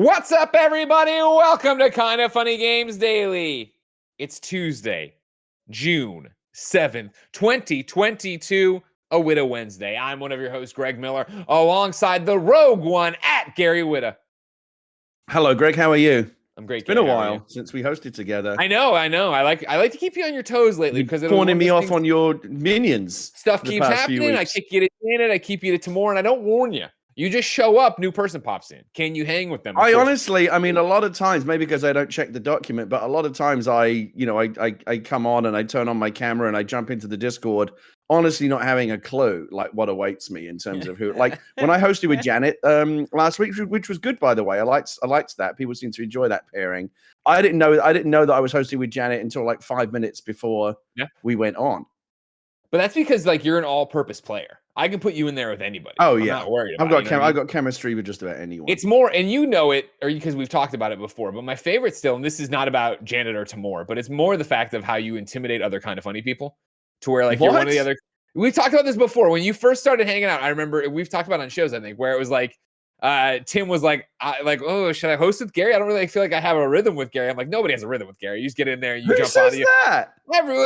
What's up, everybody? Welcome to Kinda Funny Games Daily. It's Tuesday, June 7th, 2022, a Witta Wednesday. I'm one of your hosts, Greg Miller, alongside the rogue one at Gary Witta. Hello, Greg. How are you? I'm great. It's been a while since we hosted together. I know. I like to keep you on your toes lately because pawning me off on your minions. Stuff keeps happening. I kick you to it. I keep you to tomorrow, and I don't warn you. You just show up, new person pops in. Can you hang with them? I honestly, I mean, a lot of times, maybe because I don't check the document, but a lot of times I come on and I turn on my camera and I jump into the Discord, honestly not having a clue like what awaits me in terms of who. Like when I hosted with Janet last week, which was good, by the way. I liked that. People seem to enjoy that pairing. I didn't know that I was hosting with Janet until like 5 minutes before we went on. But that's because like you're an all-purpose player. I can put you in there with anybody. Oh, I'm yeah. not worried about I've got chemistry with just about anyone. It's more, and you know it, or because we've talked about it before, but my favorite still, and this is not about Janet or Tamor, but it's more the fact of how you intimidate other kind of funny people to where like you're one of the other. We've talked about this before. When you first started hanging out, I remember we've talked about it on shows, I think, where it was like, Tim was like, oh, should I host with Gary? I don't really feel like I have a rhythm with Gary. I'm like, nobody has a rhythm with Gary. You just get in there and you jump out of you.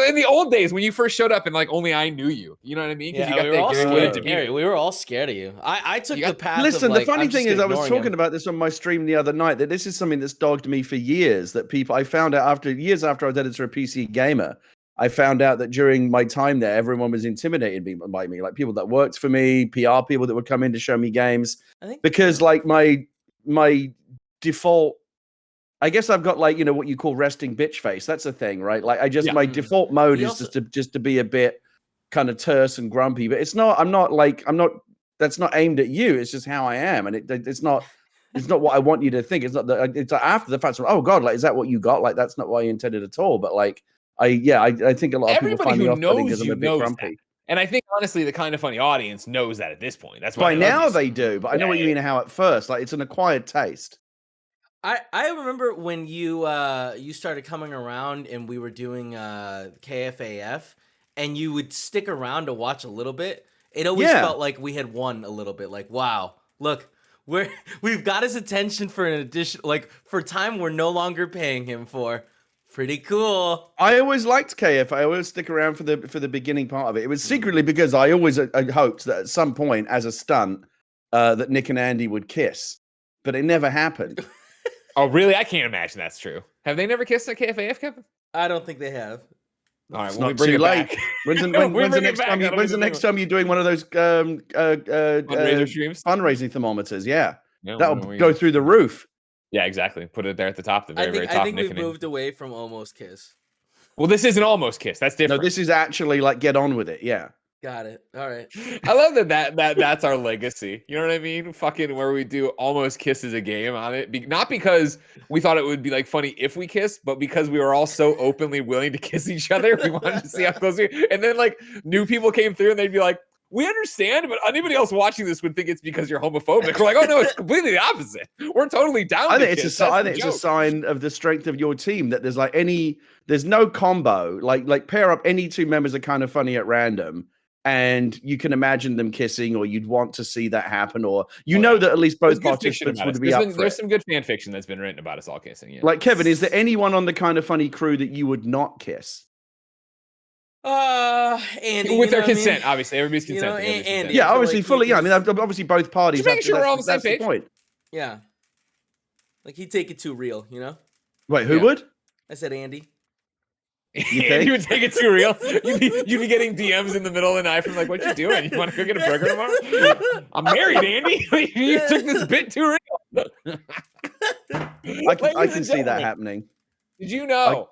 In the old days when you first showed up and like only I knew you. You know what I mean? Yeah, we were all scared. Gary, we were all scared of you. I took the path. Listen, of, like, the funny thing is, I was talking him. about this on my stream the other night. That this is something that's dogged me for years. That I found out years after I was editor of PC Gamer. I found out that during my time there, everyone was intimidated by me, like people that worked for me, PR people that would come in to show me games. Because like my default, I guess I've got like, what you call resting bitch face. That's a thing, right? Like my default mode is just to be a bit kind of terse and grumpy. But that's not aimed at you. It's just how I am, and it's not what I want you to think. It's not that it's after the fact. Oh God, like is that what you got? Like that's not what I intended at all. But like. I think a lot of people find me off-putting because I'm a bit grumpy. That. And I think, honestly, the Kind of Funny audience knows that at this point. That's by why now they do, but I know what you mean how at first. Like, it's an acquired taste. I remember when you started coming around and we were doing KFAF, and you would stick around to watch a little bit. It always felt like we had won a little bit. Like, wow, look, we've got his attention for an addition, like for time we're no longer paying him for. Pretty cool. I always liked KF. I always stick around for the beginning part of it. It was secretly because I always hoped that at some point, as a stunt, that Nick and Andy would kiss, but it never happened. Oh, really? I can't imagine that's true. Have they never kissed at KFAF, Kevin? I don't think they have. All right, well, bring it back. When's the next time you're doing one of those fundraiser streams? Fundraising thermometers? Yeah, that'll go through the roof. Yeah, exactly. Put it there at the top, very top. I think we've moved away from almost kiss. Well, this isn't almost kiss. That's different. No, this is actually like get on with it. Yeah. Got it. All right. I love that's our legacy. You know what I mean? Fucking where we do almost kiss as a game on it. Not because we thought it would be like funny if we kissed, but because we were all so openly willing to kiss each other. We wanted to see how close we were. And then like new people came through and they'd be like, we understand, but anybody else watching this would think it's because you're homophobic. We're like, oh no, it's completely the opposite. We're totally down. I think it's a sign of the strength of your team that there's no combo. Like pair up any two members of Kind of Funny at random, and you can imagine them kissing, or you'd want to see that happen, or know that at least both participants would be up for it. There's some good fan fiction that's been written about us all kissing. Yeah. Like Kevin, is there anyone on the Kind of Funny crew that you would not kiss? Andy, with their consent, obviously, everybody's consent. Andy, yeah, obviously, like, fully. Yeah, I mean, obviously, both parties. Just making sure we're all on the same page. Point. Yeah, like he'd take it too real, Wait, who would? I said Andy. You would take it too real. You'd be getting DMs in the middle of the night from like, "What you doing? You want to go get a burger tomorrow?" I'm married, Andy. You took this bit too real. I can see that happening. Did you know?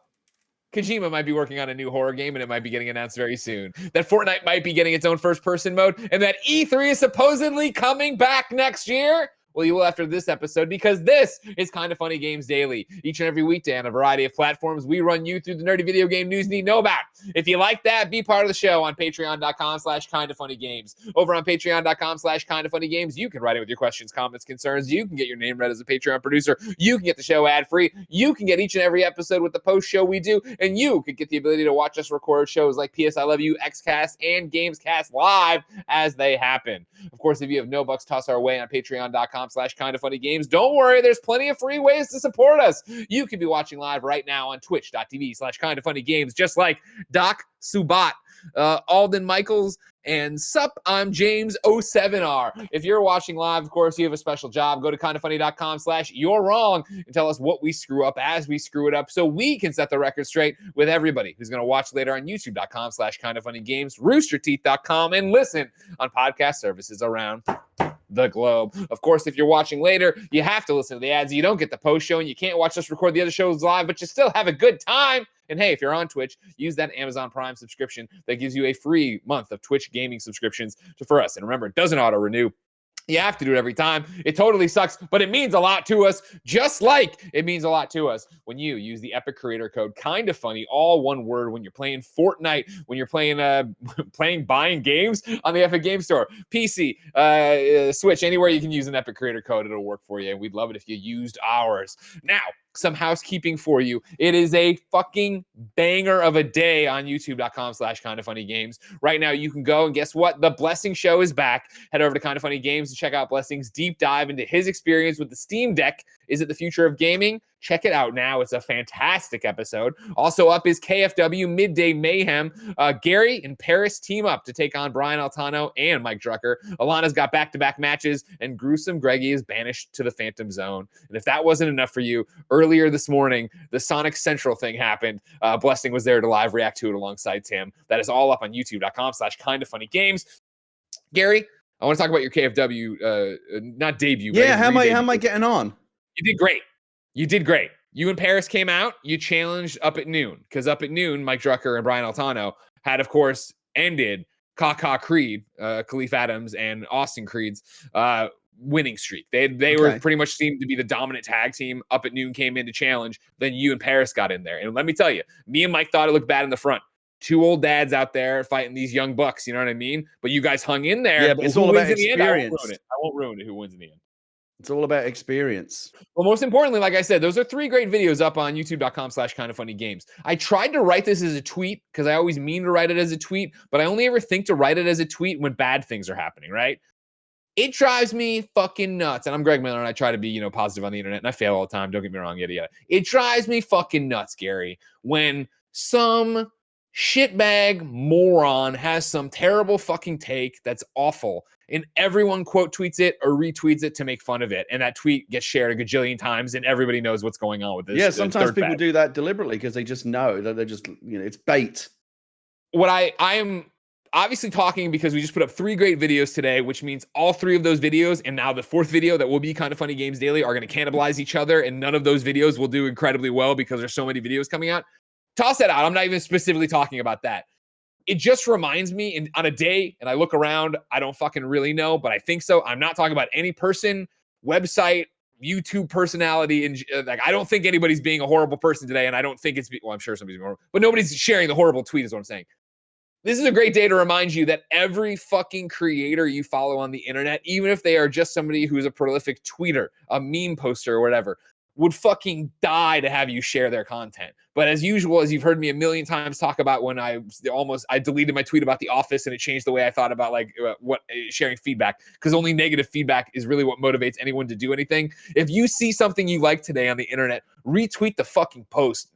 Kojima might be working on a new horror game, and it might be getting announced very soon. That Fortnite might be getting its own first-person mode, and that E3 is supposedly coming back next year. Well, you will after this episode, because this is Kind of Funny Games Daily. Each and every weekday on a variety of platforms, we run you through the nerdy video game news you need to know about. If you like that, be part of the show on patreon.com/kindoffunnygames. Over on patreon.com/kindoffunnygames, you can write in with your questions, comments, concerns. You can get your name read as a Patreon producer. You can get the show ad-free. You can get each and every episode with the post show we do. And you could get the ability to watch us record shows like PS I Love You, XCast, and Gamescast live as they happen. Of course, if you have no bucks, toss our way on patreon.com youtube.com/kindafunnygames. Don't worry, there's plenty of free ways to support us. You can be watching live right now on twitch.tv/kindafunnygames, just like Doc Subat, Alden Michaels, and sup, I'm James 07R. If you're watching live, of course, you have a special job. Go to kindafunny.com/you're wrong and tell us what we screw up as we screw it up so we can set the record straight with everybody who's going to watch later on youtube.com/kindafunnygames, roosterteeth.com, and listen on podcast services around the globe. Of course, if you're watching later, you have to listen to the ads. You don't get the post show, and you can't watch us record the other shows live, but you still have a good time. And hey, if you're on Twitch, use that Amazon Prime subscription that gives you a free month of Twitch gaming subscriptions for us. And remember, it doesn't auto-renew. You have to do it every time. It totally sucks, but it means a lot to us, just like it means a lot to us when you use the Epic Creator Code Kinda Funny, all one word, when you're playing Fortnite, when you're playing buying games on the Epic Game Store, PC, Switch, anywhere you can use an Epic Creator Code, it'll work for you. And we'd love it if you used ours. Now, some housekeeping for you. It is a fucking banger of a day on youtube.com/kindafunnygames. Right now, you can go and guess what? The Blessing Show is back. Head over to Kinda Funny Games to check out Blessing's deep dive into his experience with the Steam Deck. Is it the future of gaming? Check it out now. It's a fantastic episode. Also up is KFW Midday Mayhem. Gary and Parris team up to take on Brian Altano and Mike Drucker. Alanah's got back-to-back matches, and Gruesome Greggy is banished to the Phantom Zone. And if that wasn't enough for you, earlier this morning, the Sonic Central thing happened. Blessing was there to live react to it alongside Tim. That is all up on youtube.com/kindafunnygames. Gary, I want to talk about your KFW, not debut. Yeah, how am I getting on? You did great. You did great. You and Parris came out. You challenged up at noon, because up at noon, Mike Drucker and Brian Altano had, of course, ended Kaka Creed, Khalif Adams, and Austin Creed's winning streak. They were pretty much seemed to be the dominant tag team. Up at noon came in to challenge. Then you and Parris got in there. And let me tell you, me and Mike thought it looked bad in the front. Two old dads out there fighting these young bucks. You know what I mean? But you guys hung in there. Yeah, but it's all about experience. I won't ruin it. Who wins in the end? It's all about experience. Well, most importantly, like I said, those are 3 great videos up on youtube.com/kindafunnygames. I tried to write this as a tweet because I always mean to write it as a tweet, but I only ever think to write it as a tweet when bad things are happening, right? It drives me fucking nuts. And I'm Greg Miller, and I try to be, positive on the internet, and I fail all the time. Don't get me wrong, yada, yada. It drives me fucking nuts, Gary, when some shitbag moron has some terrible fucking take that's awful, and everyone quote tweets it or retweets it to make fun of it, and that tweet gets shared a gajillion times, and everybody knows what's going on with this. Yeah, sometimes people do that deliberately because they just know that they're just, it's bait. What I am obviously talking because we just put up 3 great videos today, which means all 3 of those videos, and now the 4th video that will be Kinda Funny Games Daily, are going to cannibalize each other, and none of those videos will do incredibly well because there's so many videos coming out. Toss that out. I'm not even specifically talking about that. It just reminds me on a day, and I look around, I don't fucking really know, but I think so. I'm not talking about any person, website, YouTube personality. And I don't think anybody's being a horrible person today. And I don't think I'm sure somebody's being horrible, but nobody's sharing the horrible tweet is what I'm saying. This is a great day to remind you that every fucking creator you follow on the internet, even if they are just somebody who's a prolific tweeter, a meme poster or whatever, would fucking die to have you share their content. But as usual, as you've heard me a million times talk about when I deleted my tweet about The Office, and it changed the way I thought about sharing feedback, because only negative feedback is really what motivates anyone to do anything. If you see something you like today on the internet, retweet the fucking post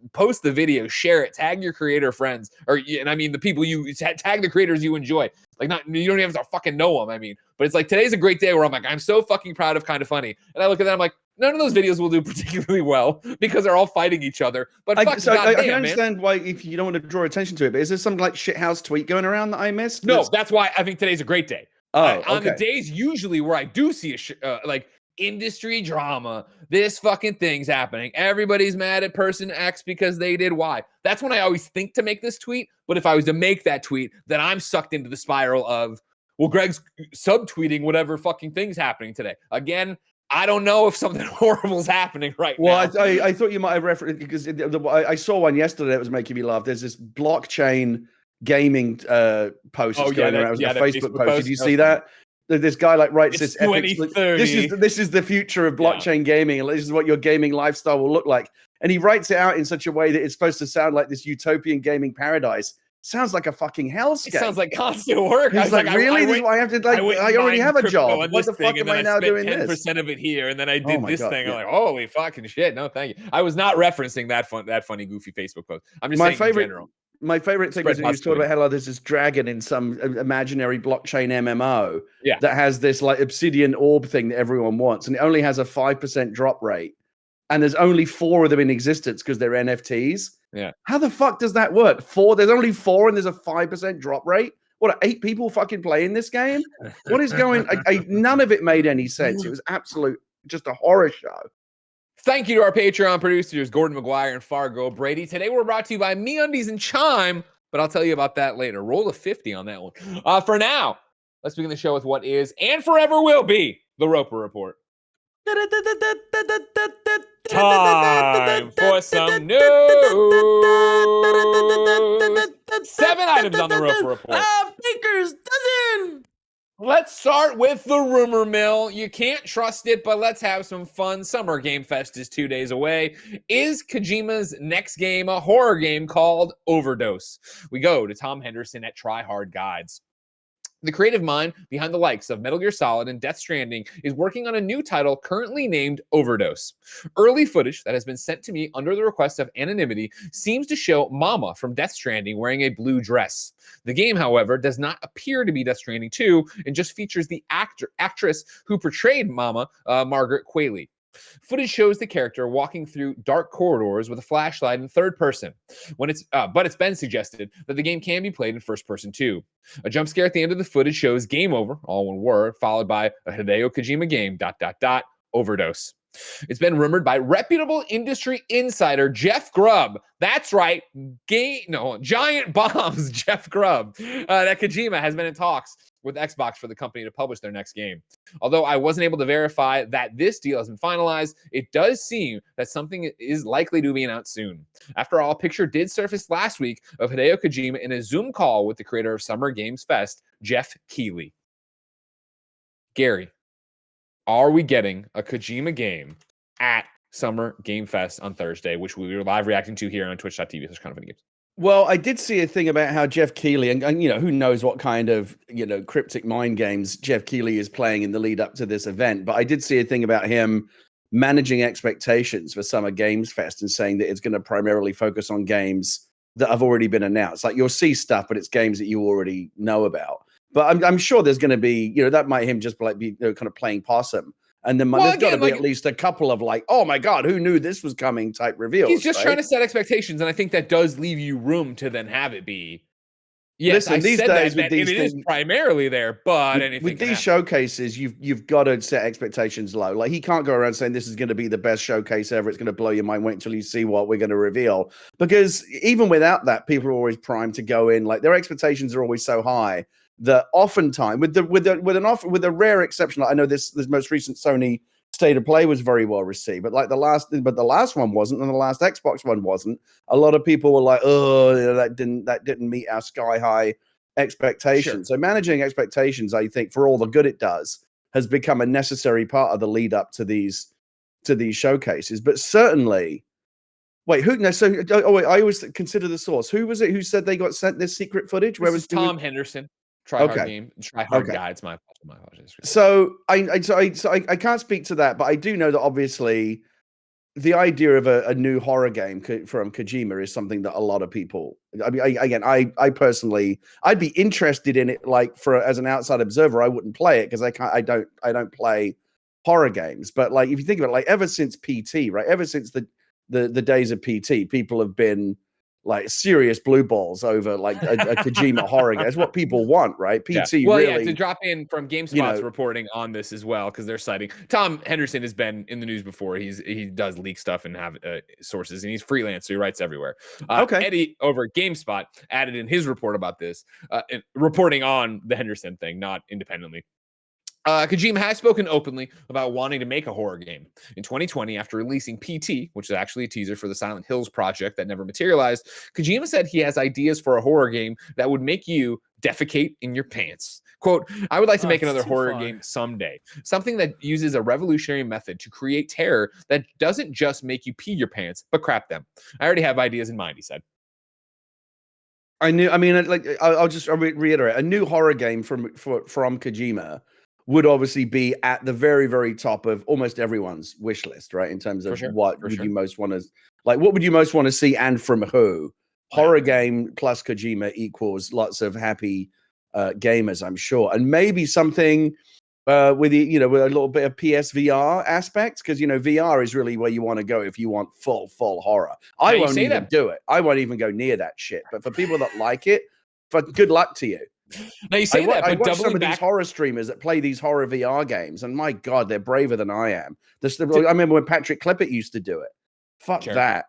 the video, share it, tag your creator friends, and I mean the people you tag the creators you enjoy. You don't even have to fucking know them. I mean, but it's like today's a great day where I'm like, I'm so fucking proud of Kinda Funny, and I look at that, I'm like, none of those videos will do particularly well because they're all fighting each other. But I can understand why if you don't want to draw attention to it. But is there some shithouse tweet going around that I missed? No, that's why I think today's a great day. On the days usually where I do see industry drama, this fucking thing's happening, everybody's mad at person X because they did Y. That's when I always think to make this tweet. But if I was to make that tweet, then I'm sucked into the spiral of, well, Greg's subtweeting whatever fucking thing's happening today. Again, I don't know if something horrible is happening right now. Well, I thought you might have referenced, because I saw one yesterday that was making me laugh. There's this blockchain gaming post that's going around. It was a Facebook post. Did you see that? This guy writes this epic, this is the future of blockchain gaming, and this is what your gaming lifestyle will look like. And he writes it out in such a way that it's supposed to sound like this utopian gaming paradise. sounds like a fucking hellscape. It sounds like constant work. He's like, really? This is why I have to, like, I already have a job. What the fuck am I now doing this? 10% of it here, and then I did this thing. Yeah. I'm like, holy fucking shit. No, thank you. I was not referencing that funny, goofy Facebook post. I'm just saying in general. My favorite thing was when you talked about how there's this dragon in some imaginary blockchain MMO that has this like obsidian orb thing that everyone wants, and it only has a 5% drop rate. And there's only 4 of them in existence because they're NFTs. Yeah. How the fuck does that work? 4? There's only 4 and there's a 5% drop rate? What, are 8 people fucking playing this game? What is going... none of it made any sense. It was just a horror show. Thank you to our Patreon producers, Gordon McGuire and Fargo Brady. Today we're brought to you by MeUndies and Chime, but I'll tell you about that later. Roll a 50 on that one. For now, let's begin the show with what is and forever will be the Roper Report. Time for some news. 7 items on the Roper Report. Baker's dozen. Let's start with the rumor mill. You can't trust it, but let's have some fun. Summer Game Fest is 2 days away. Is Kojima's next game a horror game called Overdose? We go to Tom Henderson at Try Hard Guides. The creative mind behind the likes of Metal Gear Solid and Death Stranding is working on a new title currently named Overdose. Early footage that has been sent to me under the request of anonymity seems to show Mama from Death Stranding wearing a blue dress. The game, however, does not appear to be Death Stranding 2 and just features the actress who portrayed Mama, Margaret Qualley. Footage shows the character walking through dark corridors with a flashlight in third person. But it's been suggested that the game can be played in first person too. A jump scare at the end of the footage shows "Game Over," all one word, followed by a Hideo Kojima game, ... Overdose. It's been rumored by reputable industry insider Jeff Grubb. That's right, Giant Bomb's Jeff Grubb. That Kojima has been in talks with Xbox for the company to publish their next game. Although I wasn't able to verify that this deal has been finalized, it does seem that something is likely to be announced soon. After all, a picture did surface last week of Hideo Kojima in a Zoom call with the creator of Summer Games Fest, Jeff Keighley. Gary, are we getting a Kojima game at Summer Game Fest on Thursday, which we were live reacting to here on twitch.tv/KindofFunnyGames? Well, I did see a thing about how Jeff Keighley, and who knows what kind of, cryptic mind games Jeff Keighley is playing in the lead up to this event. But I did see a thing about him managing expectations for Summer Games Fest and saying that it's going to primarily focus on games that have already been announced. Like, you'll see stuff, but it's games that you already know about. But I'm sure there's going to be, that might him just be kind of playing possum. And then there's got to be at least a couple of like, oh my God, who knew this was coming type reveals. He's just trying to set expectations. And I think that does leave you room to then have it be. Yes, listen, these days with these things, it is primarily there, but with these showcases, you've got to set expectations low. Like, he can't go around saying this is going to be the best showcase ever. It's going to blow your mind. Wait until you see what we're going to reveal. Because even without that, people are always primed to go in. Like, their expectations are always so high that oftentimes, with a rare exception, like I know this most recent Sony State of Play was very well received, but the last one wasn't, and the last Xbox one wasn't. A lot of people were like, "Oh, that didn't meet our sky high expectations." Sure. So managing expectations, I think, for all the good it does, has become a necessary part of the lead up to these showcases. But certainly, wait, who? No, so I always consider the source. Who was it who said they got sent this secret footage? Where was Tom Henderson? Try Hard Guides. My apologies. So I can't speak to that, but I do know that obviously the idea of a new horror game from Kojima is something that a lot of people. I mean, I personally, I'd be interested in it. Like, as an outside observer, I wouldn't play it because I don't play horror games. But like, if you think about it, like ever since PT, right? Ever since the days of PT, people have been like serious blue balls over like a Kojima horror game. That's what people want, right? PT really. To drop in from GameSpot's reporting on this as well, because they're citing Tom Henderson has been in the news before. He does leak stuff and have sources, and he's freelance, so he writes everywhere. Eddie over GameSpot added in his report about this, reporting on the Henderson thing, not independently. Kojima has spoken openly about wanting to make a horror game. In 2020, after releasing PT, which is actually a teaser for the Silent Hills project that never materialized, Kojima said he has ideas for a horror game that would make you defecate in your pants. Quote, "I would like to make another horror game someday. Something that uses a revolutionary method to create terror that doesn't just make you pee your pants, but crap them. I already have ideas in mind," he said. I mean, like, I'll reiterate: a new horror game from Kojima would obviously be at the very, very top of almost everyone's wish list, right? In terms of what would you most want to like, what would you most want to see, and from who? Horror game plus Kojima equals lots of happy gamers, I'm sure, and maybe something with the with a little bit of PSVR aspects, because VR is really where you want to go if you want full horror. I won't even do it. I won't even go near that shit. But for people that like it, good luck to you. Now you say that, but I watch some of these horror streamers that play these horror VR games, and my God, they're braver than I am. I remember when Patrick Clippett used to do it. Fuck that.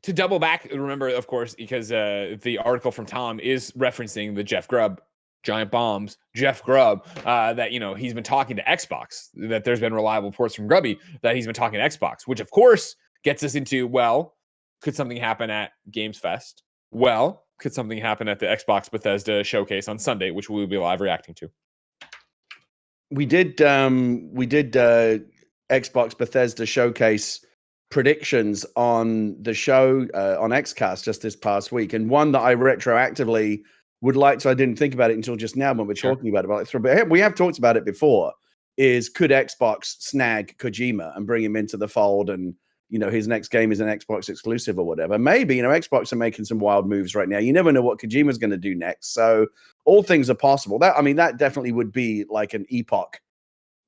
To double back, remember, of course, because the article from Tom is referencing the Jeff Grubb, Giant Bombs, Jeff Grubb, that, he's been talking to Xbox, that there's been reliable reports from Grubby that he's been talking to Xbox, which of course gets us into, well, could something happen at Games Fest? Well, could something happen at the Xbox Bethesda showcase on Sunday, which we will be live reacting to? We did Xbox Bethesda showcase predictions on the show on XCast just this past week, and one that I retroactively would like to, I didn't think about it until just now when we're talking about it, but we have talked about it before, is could Xbox snag Kojima and bring him into the fold, and his next game is an Xbox exclusive or whatever. Maybe, Xbox are making some wild moves right now. You never know what Kojima's going to do next. So all things are possible. That definitely would be like an epoch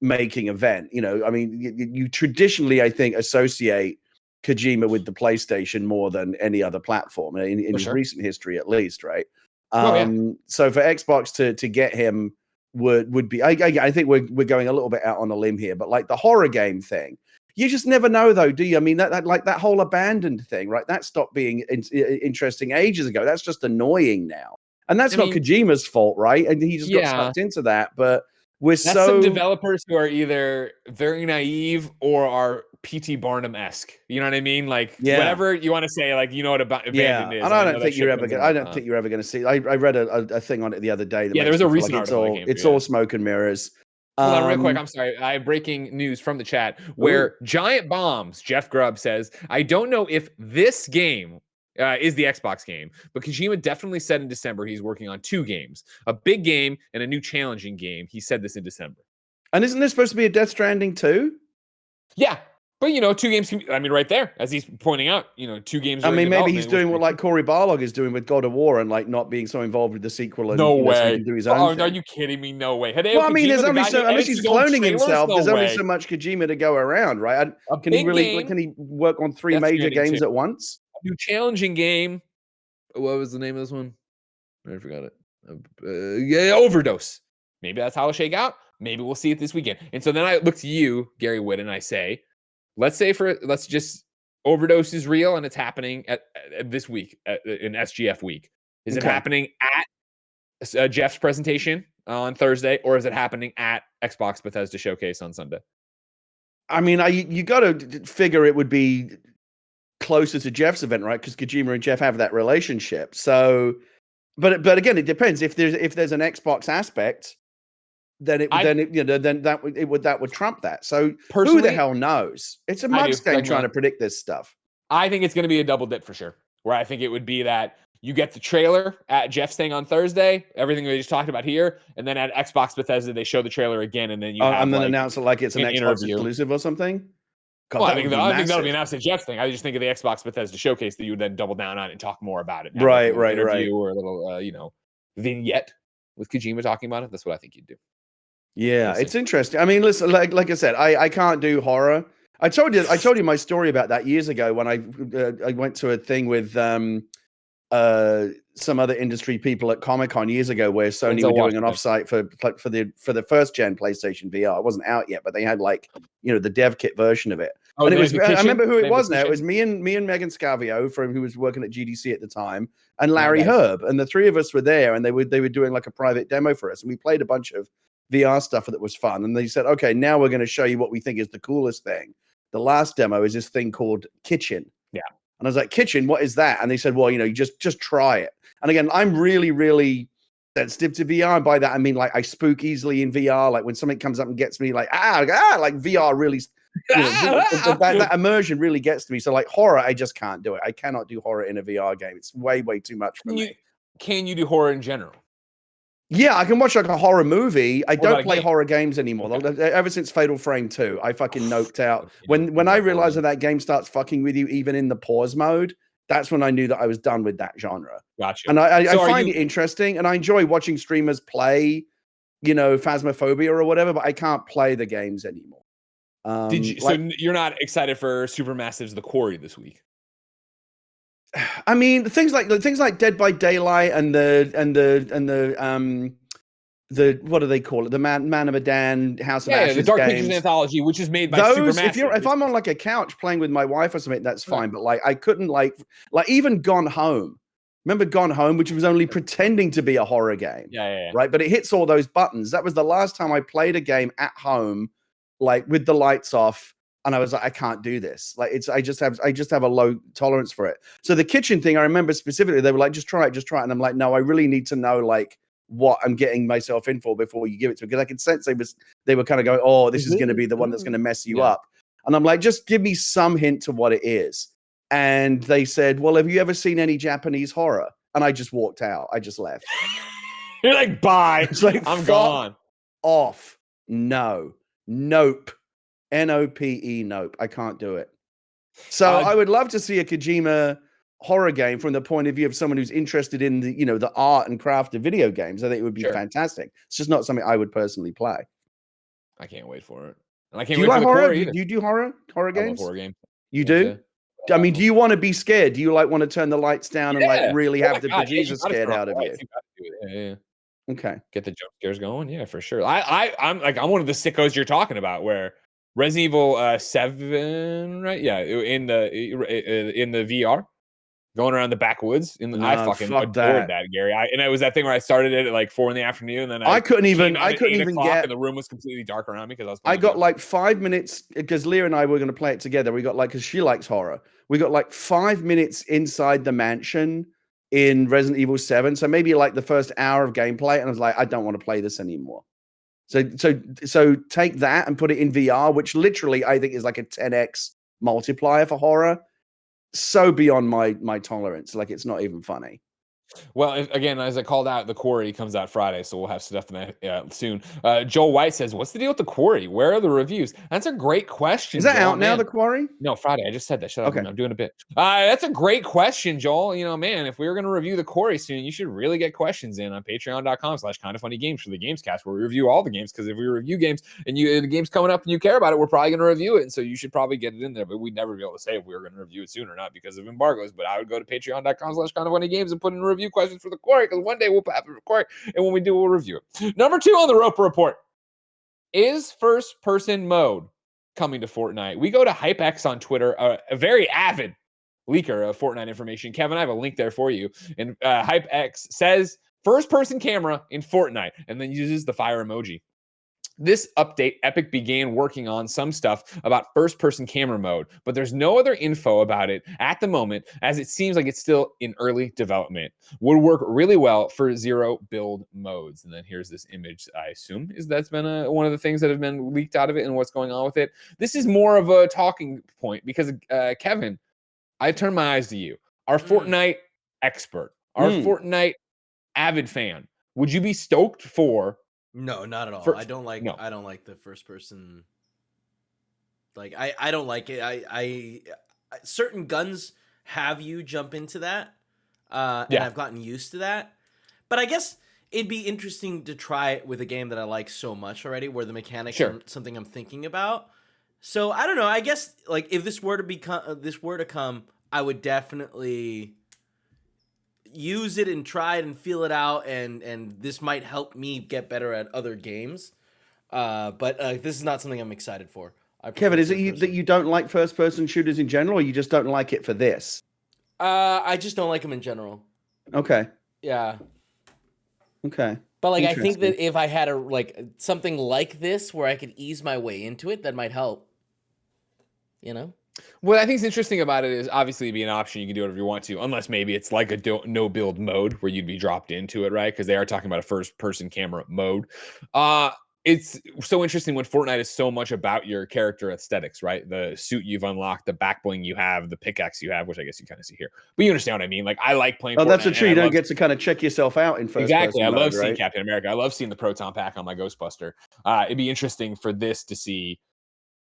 making event. You traditionally, I think, associate Kojima with the PlayStation more than any other platform in recent history, at least, right? So for Xbox to get him would be, I think we're going a little bit out on a limb here, but like the horror game thing, you just never know, though, do you? I mean, that like that whole abandoned thing, right? That stopped being interesting ages ago. That's just annoying now, and that's not Kojima's fault, right? And he just got sucked into that. But that's some developers who are either very naive or are P.T. Barnum-esque. You know what I mean? Like, whatever you want to say, like, what abandoned is. And I don't think you're ever going to see. I read a thing on it the other day. That there was a recent article. It's all smoke and mirrors. Hold on real quick. I'm sorry. I have breaking news from the chat where Giant Bombs, Jeff Grubb says, I don't know if this game is the Xbox game, but Kojima definitely said in December he's working on 2 games, a big game and a new challenging game. He said this in December. And isn't there supposed to be a Death Stranding 2? Yeah. But, 2 games, right there, as he's pointing out, 2 games. Maybe he's doing what like Cory Barlog is doing with God of War and like not being so involved with the sequel. And, no way. So he can do his own thing. Are you kidding me? No way. Hideo Kojima, there's only so, unless he's cloning himself, there's only so much Kojima to go around, right? Can he work on 3 major games at once? A new challenging game. What was the name of this one? I forgot it. Overdose. Maybe that's how it'll shake out. Maybe we'll see it this weekend. And so then I look to you, Gary Wood, and I say, let's just Overdose is real and it's happening at this week in SGF week. Is it happening at Jeff's presentation on Thursday, or is it happening at Xbox Bethesda Showcase on Sunday? I mean, you got to figure it would be closer to Jeff's event, right? Because Kojima and Jeff have that relationship. So, but again, it depends. If there's an Xbox aspect, then that would trump that. So who the hell knows? It's a mug's game trying to predict this stuff. I think it's going to be a double dip for sure. Where I think it would be that you get the trailer at Jeff's thing on Thursday, everything we just talked about here, and then at Xbox Bethesda they show the trailer again, and then you have, and then announce it like it's an Xbox exclusive or something. God, I think that'll be announced at Jeff's thing. I just think of the Xbox Bethesda showcase that you would then double down on and talk more about it. Right. Or a little vignette with Kojima talking about it. That's what I think you'd do. Yeah, it's interesting. I mean, listen, like I said, I can't do horror. I told you my story about that years ago when I went to a thing with some other industry people at Comic-Con years ago, where Sony were doing an offsite for the first gen PlayStation VR. It wasn't out yet, but they had the dev kit version of it. Oh, and it was, I remember who it was now. It was me and Megan Scavio who was working at GDC at the time, and Larry Herb, and the 3 of us were there, and they were doing like a private demo for us, and we played a bunch of VR stuff that was fun. And they said, okay, now we're going to show you what we think is the coolest thing. The last demo is this thing called Kitchen. Yeah. And I was like, Kitchen, what is that? And they said, well, you just try it. And again, I'm really, really sensitive to VR. And by that, I mean, like, I spook easily in VR. Like when something comes up and gets me like VR really, that immersion really gets to me. So like horror, I just can't do it. I cannot do horror in a VR game. It's way, way too much for me. can you do horror in general? Yeah, I can watch like a horror movie. I What about don't a play game? horror games anymore. Okay. Ever since Fatal Frame 2, I fucking noped out. You know, When I horror realized games. that game starts fucking with you even in the pause mode, that's when I knew that I was done with that genre. Gotcha. And I So find it interesting, and I enjoy watching streamers play, Phasmophobia or whatever, but I can't play the games anymore. So you're not excited for Supermassive's The Quarry this week? I mean, things like Dead by Daylight and the what do they call it? The Man of Medan, House of Ashes the Dark games. Pictures anthology, which is made by Those, Supermassive. if I'm on like a couch playing with my wife or something, that's fine. But like, I couldn't like even Gone Home. Remember Gone Home, which was only pretending to be a horror game. Yeah. Right, but it hits all those buttons. That was the last time I played a game at home, like with the lights off. And I was like, I can't do this. Like I just have a low tolerance for it. So the kitchen thing, I remember specifically, they were like, just try it. And I'm like, no, I really need to know like what I'm getting myself in for before you give it to me. Because I could sense they were kind of going, oh, this is going to be the one that's going to mess you up. And I'm like, just give me some hint to what it is. And they said, well, have you ever seen any Japanese horror? And I just walked out. I just left. You're like, bye. It's like, I'm gone. Off. No. Nope. Nope. Nope. I can't do it. So I would love to see a Kojima horror game from the point of view of someone who's interested in the, the art and craft of video games. I think it would be fantastic. It's just not something I would personally play. I can't wait for it. And I can't do wait you like for horror? Do you do horror games? I love horror games. You do? I mean, do you want to be scared? Do you like want to turn the lights down and like really have the bejesus scared out of you? Yeah. Okay. Get the jump scares going. Yeah, for sure. I'm one of the sickos you're talking about where Resident Evil 7, right? Yeah, in the VR, going around the backwoods. I fucking adored that, Gary. And it was that thing where I started it at like 4 PM, and then I couldn't even get. And the room was completely dark around me because I got like 5 minutes because Leah and I were going to play it together. We got like because she likes horror. We got like 5 minutes inside the mansion in Resident Evil 7. So maybe like the first hour of gameplay, and I was like, I don't want to play this anymore. So take that and put it in VR, which literally I think is like a 10x multiplier for horror. So beyond my tolerance, like it's not even funny. Well, again, as I called out, The Quarry comes out Friday, so we'll have stuff in that soon. Joel White says, what's the deal with The Quarry? Where are the reviews? That's a great question. Is that Joel, out now, The Quarry? No, Friday. I just said that. Shut up. I'm doing a bit. That's a great question, Joel. Man, if we were going to review The Quarry soon, you should really get questions in on patreon.com/kindoffunnygames for the Gamescast, where we review all the games, because if we review games and the game's coming up and you care about it, we're probably going to review it, and so you should probably get it in there, but we'd never be able to say if we were going to review it soon or not because of embargoes. But I would go to patreon.com/kindoffunnygames and put in a review questions for The Quarry, because one day we'll have to record, and when we do, we'll review it. Number 2 on the Roper Report. Is first-person mode coming to Fortnite? We go to HypeX on Twitter, a very avid leaker of Fortnite information. Kevin, I have a link there for you. And HypeX says first-person camera in Fortnite, and then uses the fire emoji. This update, Epic began working on some stuff about first-person camera mode, but there's no other info about it at the moment, as it seems like it's still in early development. Would work really well for 0 build modes. And then here's this image, I assume that's been one of the things that have been leaked out of it and what's going on with it. This is more of a talking point because, Kevin, I turn my eyes to you, our Fortnite expert, our Fortnite avid fan. Would you be stoked for... No, not at all. I don't like the first person. Like I don't like it. I certain guns have you jump into that. And I've gotten used to that. But I guess it'd be interesting to try it with a game that I like so much already, where the mechanics are something I'm thinking about. So I don't know. I guess like if this were to come, I would definitely use it and try it and feel it out, and this might help me get better at other games. But this is not something I'm excited for. Kevin, is it that you don't like first-person shooters in general, or you just don't like it for this? I just don't like them in general. Okay. Yeah. Okay. But like, I think that if I had something like this where I could ease my way into it, that might help. What I think is interesting about it is obviously it'd be an option. You can do whatever you want to, unless maybe it's like a no build mode where you'd be dropped into it, right? Because they are talking about a first person camera mode. it's so interesting when Fortnite is so much about your character aesthetics, right? The suit you've unlocked, the back bling you have, the pickaxe you have, which I guess you kind of see here. But you understand what I mean? Like, I like playing Oh, Fortnite. that's a true. You I don't love get to kind of check yourself out in first exactly. I person love mode, seeing right? Captain America. I love seeing the proton pack on my Ghostbuster. It'd be interesting for this to see.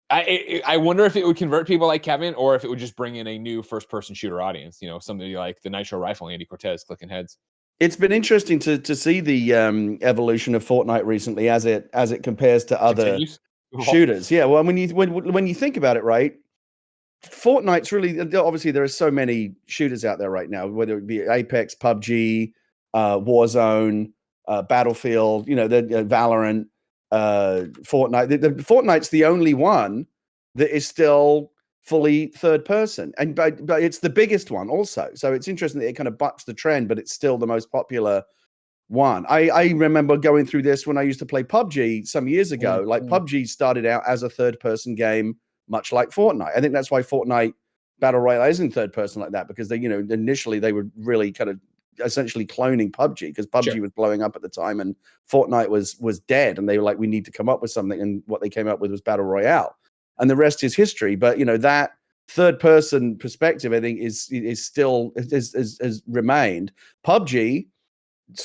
I wonder if it would convert people like Kevin, or if it would just bring in a new first-person shooter audience. You know, somebody like the Nitro Rifle, Andy Cortez, clicking heads. It's been interesting to see the evolution of Fortnite recently as it compares to other shooters. Yeah, well, when you think about it, right? Fortnite's really, obviously there are so many shooters out there right now, whether it be Apex, PUBG, Warzone, Battlefield, you know, the Valorant, Fortnite. The Fortnite's the only one that is still fully third person, and but it's the biggest one also. So it's interesting that it kind of bucks the trend, but it's still the most popular one. I remember going through this when I used to play PUBG some years ago. Like PUBG started out as a third person game, much like Fortnite. I think that's why Fortnite Battle Royale is in third person like that, because they, you know, initially they were really kind of essentially cloning PUBG, because PUBG was blowing up at the time and Fortnite was dead, and they were like, we need to come up with something, and what they came up with was Battle Royale. And the rest is history. But you know, that third person perspective, I think, is still has remained. PUBG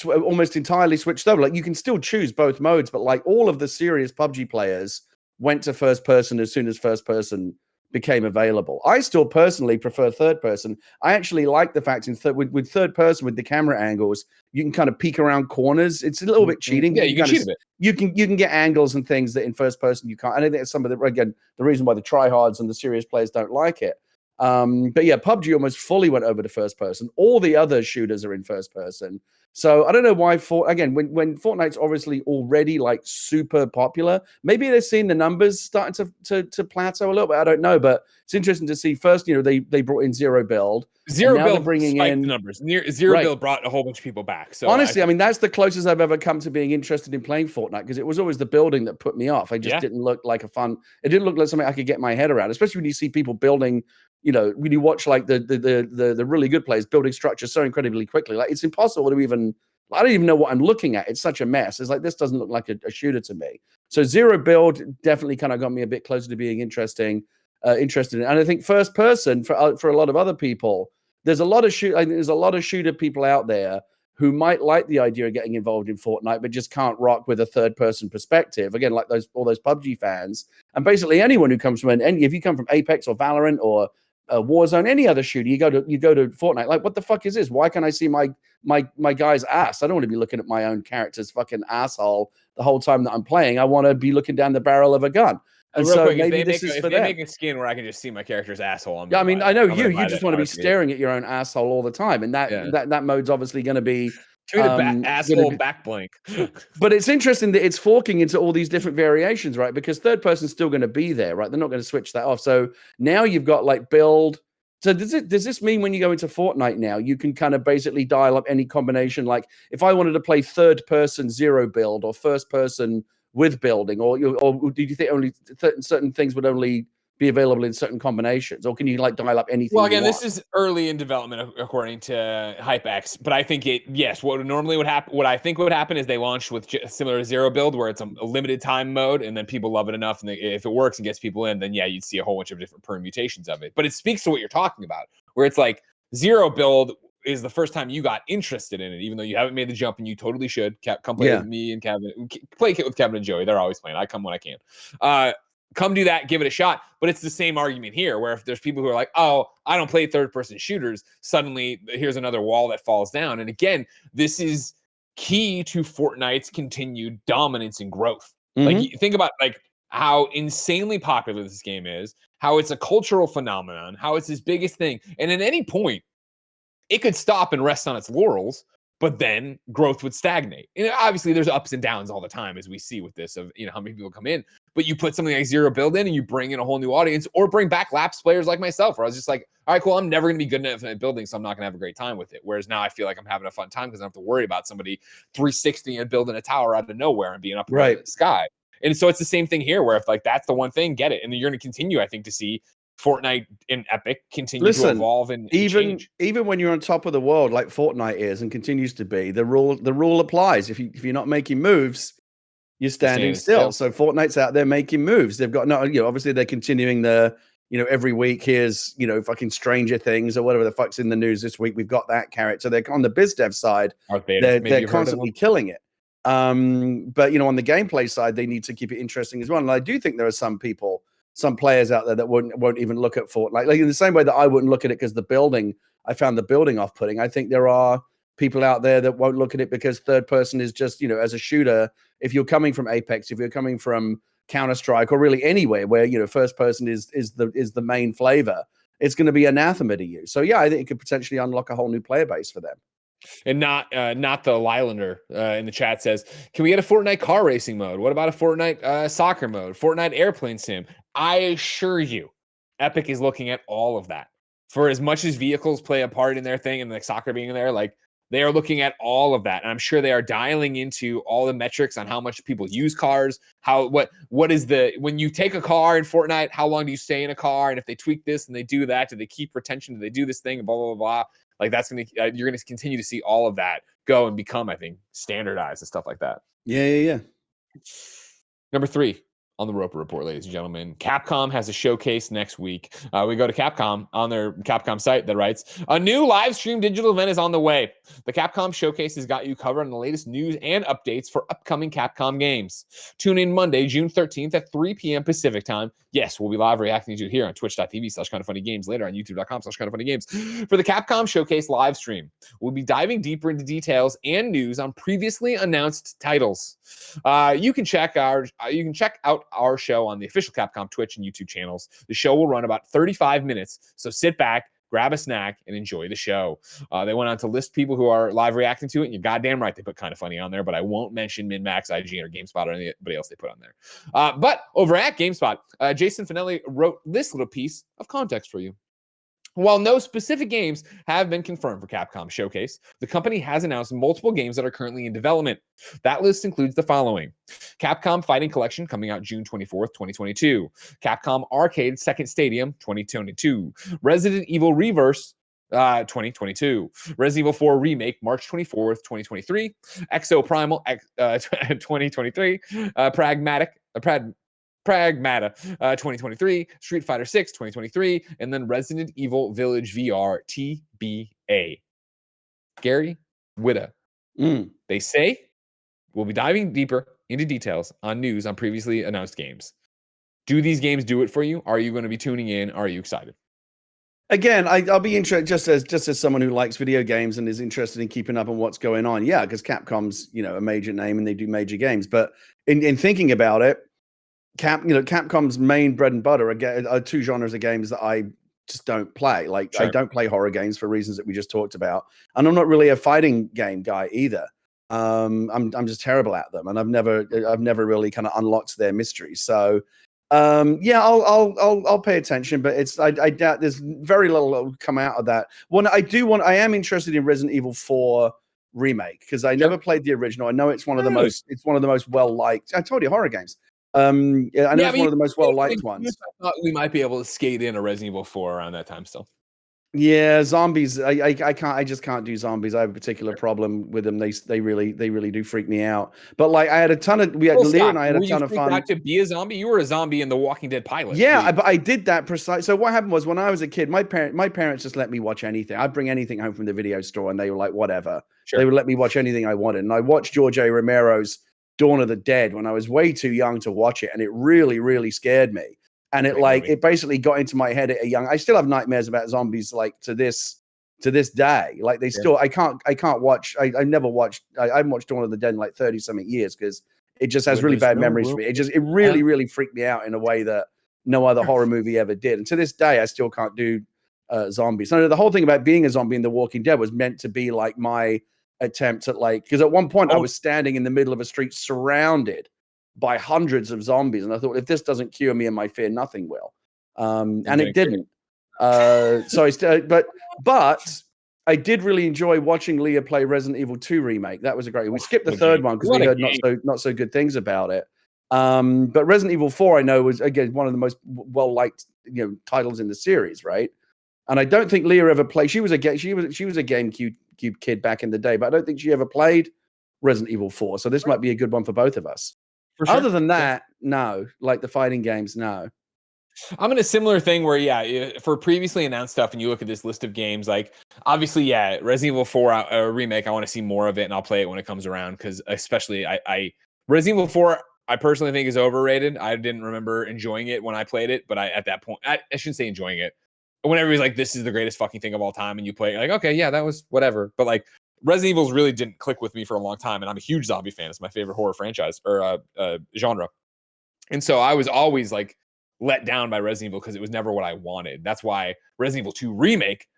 almost entirely switched over. Like, you can still choose both modes, but like all of the serious PUBG players went to first person as soon as first person became available. I still personally prefer third person. I actually like the fact with third person, with the camera angles, you can kind of peek around corners. It's a little bit cheating. Yeah, you can cheat a bit. You can get angles and things that in first person you can't. I think it's some of the, again, the reason why the tryhards and the serious players don't like it. But yeah, PUBG almost fully went over to first person. All the other shooters are in first person. So I don't know why. When Fortnite's obviously already like super popular, maybe they're seeing the numbers starting to plateau a little bit. I don't know, but it's interesting to see. First, you know, they brought in Zero Build. Zero Build bringing spiked in the numbers. Zero Build brought a whole bunch of people back. So honestly, I mean, that's the closest I've ever come to being interested in playing Fortnite, because it was always the building that put me off. I just didn't look like it didn't look like something I could get my head around, especially when you see people building. You know, when you watch like the really good players building structures so incredibly quickly, like it's impossible to even. I don't even know what I'm looking at. It's such a mess. It's like, this doesn't look like a shooter to me. So Zero Build definitely kind of got me a bit closer to being interested in. And I think first person for a lot of other people, there's a lot of shooter people out there who might like the idea of getting involved in Fortnite, but just can't rock with a third person perspective. Again, like all those PUBG fans, and basically anyone who comes from if you come from Apex or Valorant or Warzone, any other shooter, you go to Fortnite. Like, what the fuck is this? Why can't I see my guy's ass? I don't want to be looking at my own character's fucking asshole the whole time that I'm playing. I want to be looking down the barrel of a gun. And so quick, maybe this is for them. If they make a skin where I can just see my character's asshole, I mean, I know you just want to be staring at your own asshole all the time, and that mode's obviously going to be asshole back blank. But it's interesting that it's forking into all these different variations, right? Because third person's still going to be there, right? They're not going to switch that off. So now you've got like build. So does this mean when you go into Fortnite now, you can kind of basically dial up any combination? Like, if I wanted to play third person Zero Build or first person with building, or did you think only certain things would only be available in certain combinations, or can you like dial up anything? Well, again, this is early in development according to HypeX, but I think what I think would happen is they launched with similar to Zero Build, where it's a limited time mode, and then people love it enough, and if it works and gets people in, then you'd see a whole bunch of different permutations of it. But it speaks to what you're talking about, where it's like Zero Build is the first time you got interested in it, even though you haven't made the jump, and you totally should. Come play with me and Kevin. Play with Kevin and Joey. They're always playing. I come when I can. Come do that, give it a shot. But it's the same argument here, where if there's people who are like, oh, I don't play third-person shooters, suddenly here's another wall that falls down. And again, this is key to Fortnite's continued dominance and growth. Mm-hmm. Like, think about like how insanely popular this game is, how it's a cultural phenomenon, how it's his biggest thing. And at any point, it could stop and rest on its laurels, but then growth would stagnate. And obviously there's ups and downs all the time, as we see with this, of, you know, how many people come in. But you put something like Zero Build in and you bring in a whole new audience, or bring back lapsed players like myself, where I was just like, all right, cool, I'm never going to be good enough at building, so I'm not going to have a great time with it. Whereas now I feel like I'm having a fun time because I don't have to worry about somebody 360 and building a tower out of nowhere and being up in the sky. And so it's the same thing here, where if like that's the one thing, get it. And then you're going to continue, I think, to see Fortnite and Epic continue to evolve and change. Even when you're on top of the world, like Fortnite is and continues to be, the rule applies. If you're not making moves, you're standing still. So Fortnite's out there making moves. They've got obviously they're continuing the, every week here's, fucking Stranger Things or whatever the fuck's in the news this week. We've got that character. They're on the biz dev side. They're constantly killing it. But on the gameplay side, they need to keep it interesting as well. And I do think there are some players out there that won't even look at Fortnite. Like in the same way that I wouldn't look at it because I found the building off-putting. I think there are people out there that won't look at it because third person is just, as a shooter, if you're coming from Apex, if you're coming from Counter-Strike or really anywhere where, first person is the main flavor, it's going to be anathema to you. So yeah, I think it could potentially unlock a whole new player base for them. And not the Lylander in the chat says, can we get a Fortnite car racing mode? What about a Fortnite soccer mode? Fortnite airplane sim? I assure you, Epic is looking at all of that. For as much as vehicles play a part in their thing and like soccer being in there, like they are looking at all of that. And I'm sure they are dialing into all the metrics on how much people use cars, what is when you take a car in Fortnite, how long do you stay in a car? And if they tweak this and they do that, do they keep retention? Do they do this thing? And blah, blah, blah, blah. Like that's you're going to continue to see all of that go and become, I think, standardized and stuff like that. Yeah. Number 3 on the Roper Report, ladies and gentlemen. Capcom has a showcase next week. We go to Capcom on their Capcom site that writes, a new live stream digital event is on the way. The Capcom showcase has got you covered on the latest news and updates for upcoming Capcom games. Tune in Monday, June 13th at 3 p.m. Pacific time. Yes, we'll be live reacting to it here on twitch.tv/kindoffunnygames, later on youtube.com/kindoffunnygames for the Capcom showcase live stream. We'll be diving deeper into details and news on previously announced titles. You can check out our show on the official Capcom Twitch and YouTube channels. The show will run about 35 minutes, so sit back, grab a snack, and enjoy the show. They went on to list people who are live reacting to it, and you're goddamn right they put Kind of Funny on there, but I won't mention MinMax, IGN, or GameSpot or anybody else they put on there. But over at GameSpot, Jason Finelli wrote this little piece of context for you. While no specific games have been confirmed for Capcom Showcase, the company has announced multiple games that are currently in development. That list includes the following: Capcom Fighting Collection coming out June 24th, 2022. Capcom Arcade Second Stadium 2022. Resident Evil Reverse 2022. Resident Evil 4 Remake March 24th, 2023. Exo Primal 2023. Pragmata 2023, Street Fighter 6 2023, and then Resident Evil Village VR TBA. Gary Whitta. They say we'll be diving deeper into details on news on previously announced games. Do these games do it for you? Are you going to be tuning in? Are you excited? Again, I'll be interested just as someone who likes video games and is interested in keeping up on what's going on. Yeah, because Capcom's a major name and they do major games. But in thinking about it, Capcom's main bread and butter are two genres of games that I just don't play. Like, sure. I don't play horror games for reasons that we just talked about, and I'm not really a fighting game guy either. I'm just terrible at them, and I've never really kind of unlocked their mysteries. So, yeah, I'll pay attention, but I doubt there's very little that will come out of that. I am interested in Resident Evil 4 remake because I never played the original. I know it's one of the most well liked. I told you, horror games. I know it's one of the most well-liked ones. I thought we might be able to skate in a Resident Evil 4 around that time still. Yeah, zombies. I just can't do zombies. I have a particular problem with them. They really do freak me out. But like, I had a ton of Leah and I had a ton of fun. Out to be a zombie? You were a zombie in the Walking Dead pilot. Yeah, but I did that precisely. So what happened was when I was a kid, my parents just let me watch anything. I'd bring anything home from the video store, and they were like, whatever. Sure. They would let me watch anything I wanted, and I watched George A. Romero's Dawn of the Dead when I was way too young to watch it, and it really, really scared me. And it basically got into my head at a young. I still have nightmares about zombies like to this day. Like they still, I can't watch. I haven't watched Dawn of the Dead in like 30-something years because it just has really bad memories for me. It really freaked me out in a way that no other horror movie ever did. And to this day, I still can't do zombies. So the whole thing about being a zombie in The Walking Dead was meant to be like my attempt at because at one point I was standing in the middle of a street surrounded by hundreds of zombies, and I thought, if this doesn't cure me in my fear, nothing will. And it didn't. But I did really enjoy watching Leah play Resident Evil 2 remake. That was a great. We skipped the third one because we heard not so good things about it. But Resident Evil 4, I know, was again one of the most well liked titles in the series, right? And I don't think Leah ever played. She was a GameCube kid back in the day, but I don't think she ever played Resident Evil 4. So this might be a good one for both of us. For sure. Other than that, no. Like the fighting games, no. I'm in a similar thing where, for previously announced stuff, and you look at this list of games, like, obviously, Resident Evil 4 remake, I want to see more of it, and I'll play it when it comes around, because especially, Resident Evil 4, I personally think is overrated. I didn't remember enjoying it when I played it, but at that point, I shouldn't say enjoying it. Whenever he's like, this is the greatest fucking thing of all time, and you play it, like, okay, yeah, that was whatever. But, like, Resident Evils really didn't click with me for a long time, and I'm a huge zombie fan. It's my favorite horror franchise, or genre. And so I was always, like, let down by Resident Evil because it was never what I wanted. That's why Resident Evil 2 Remake,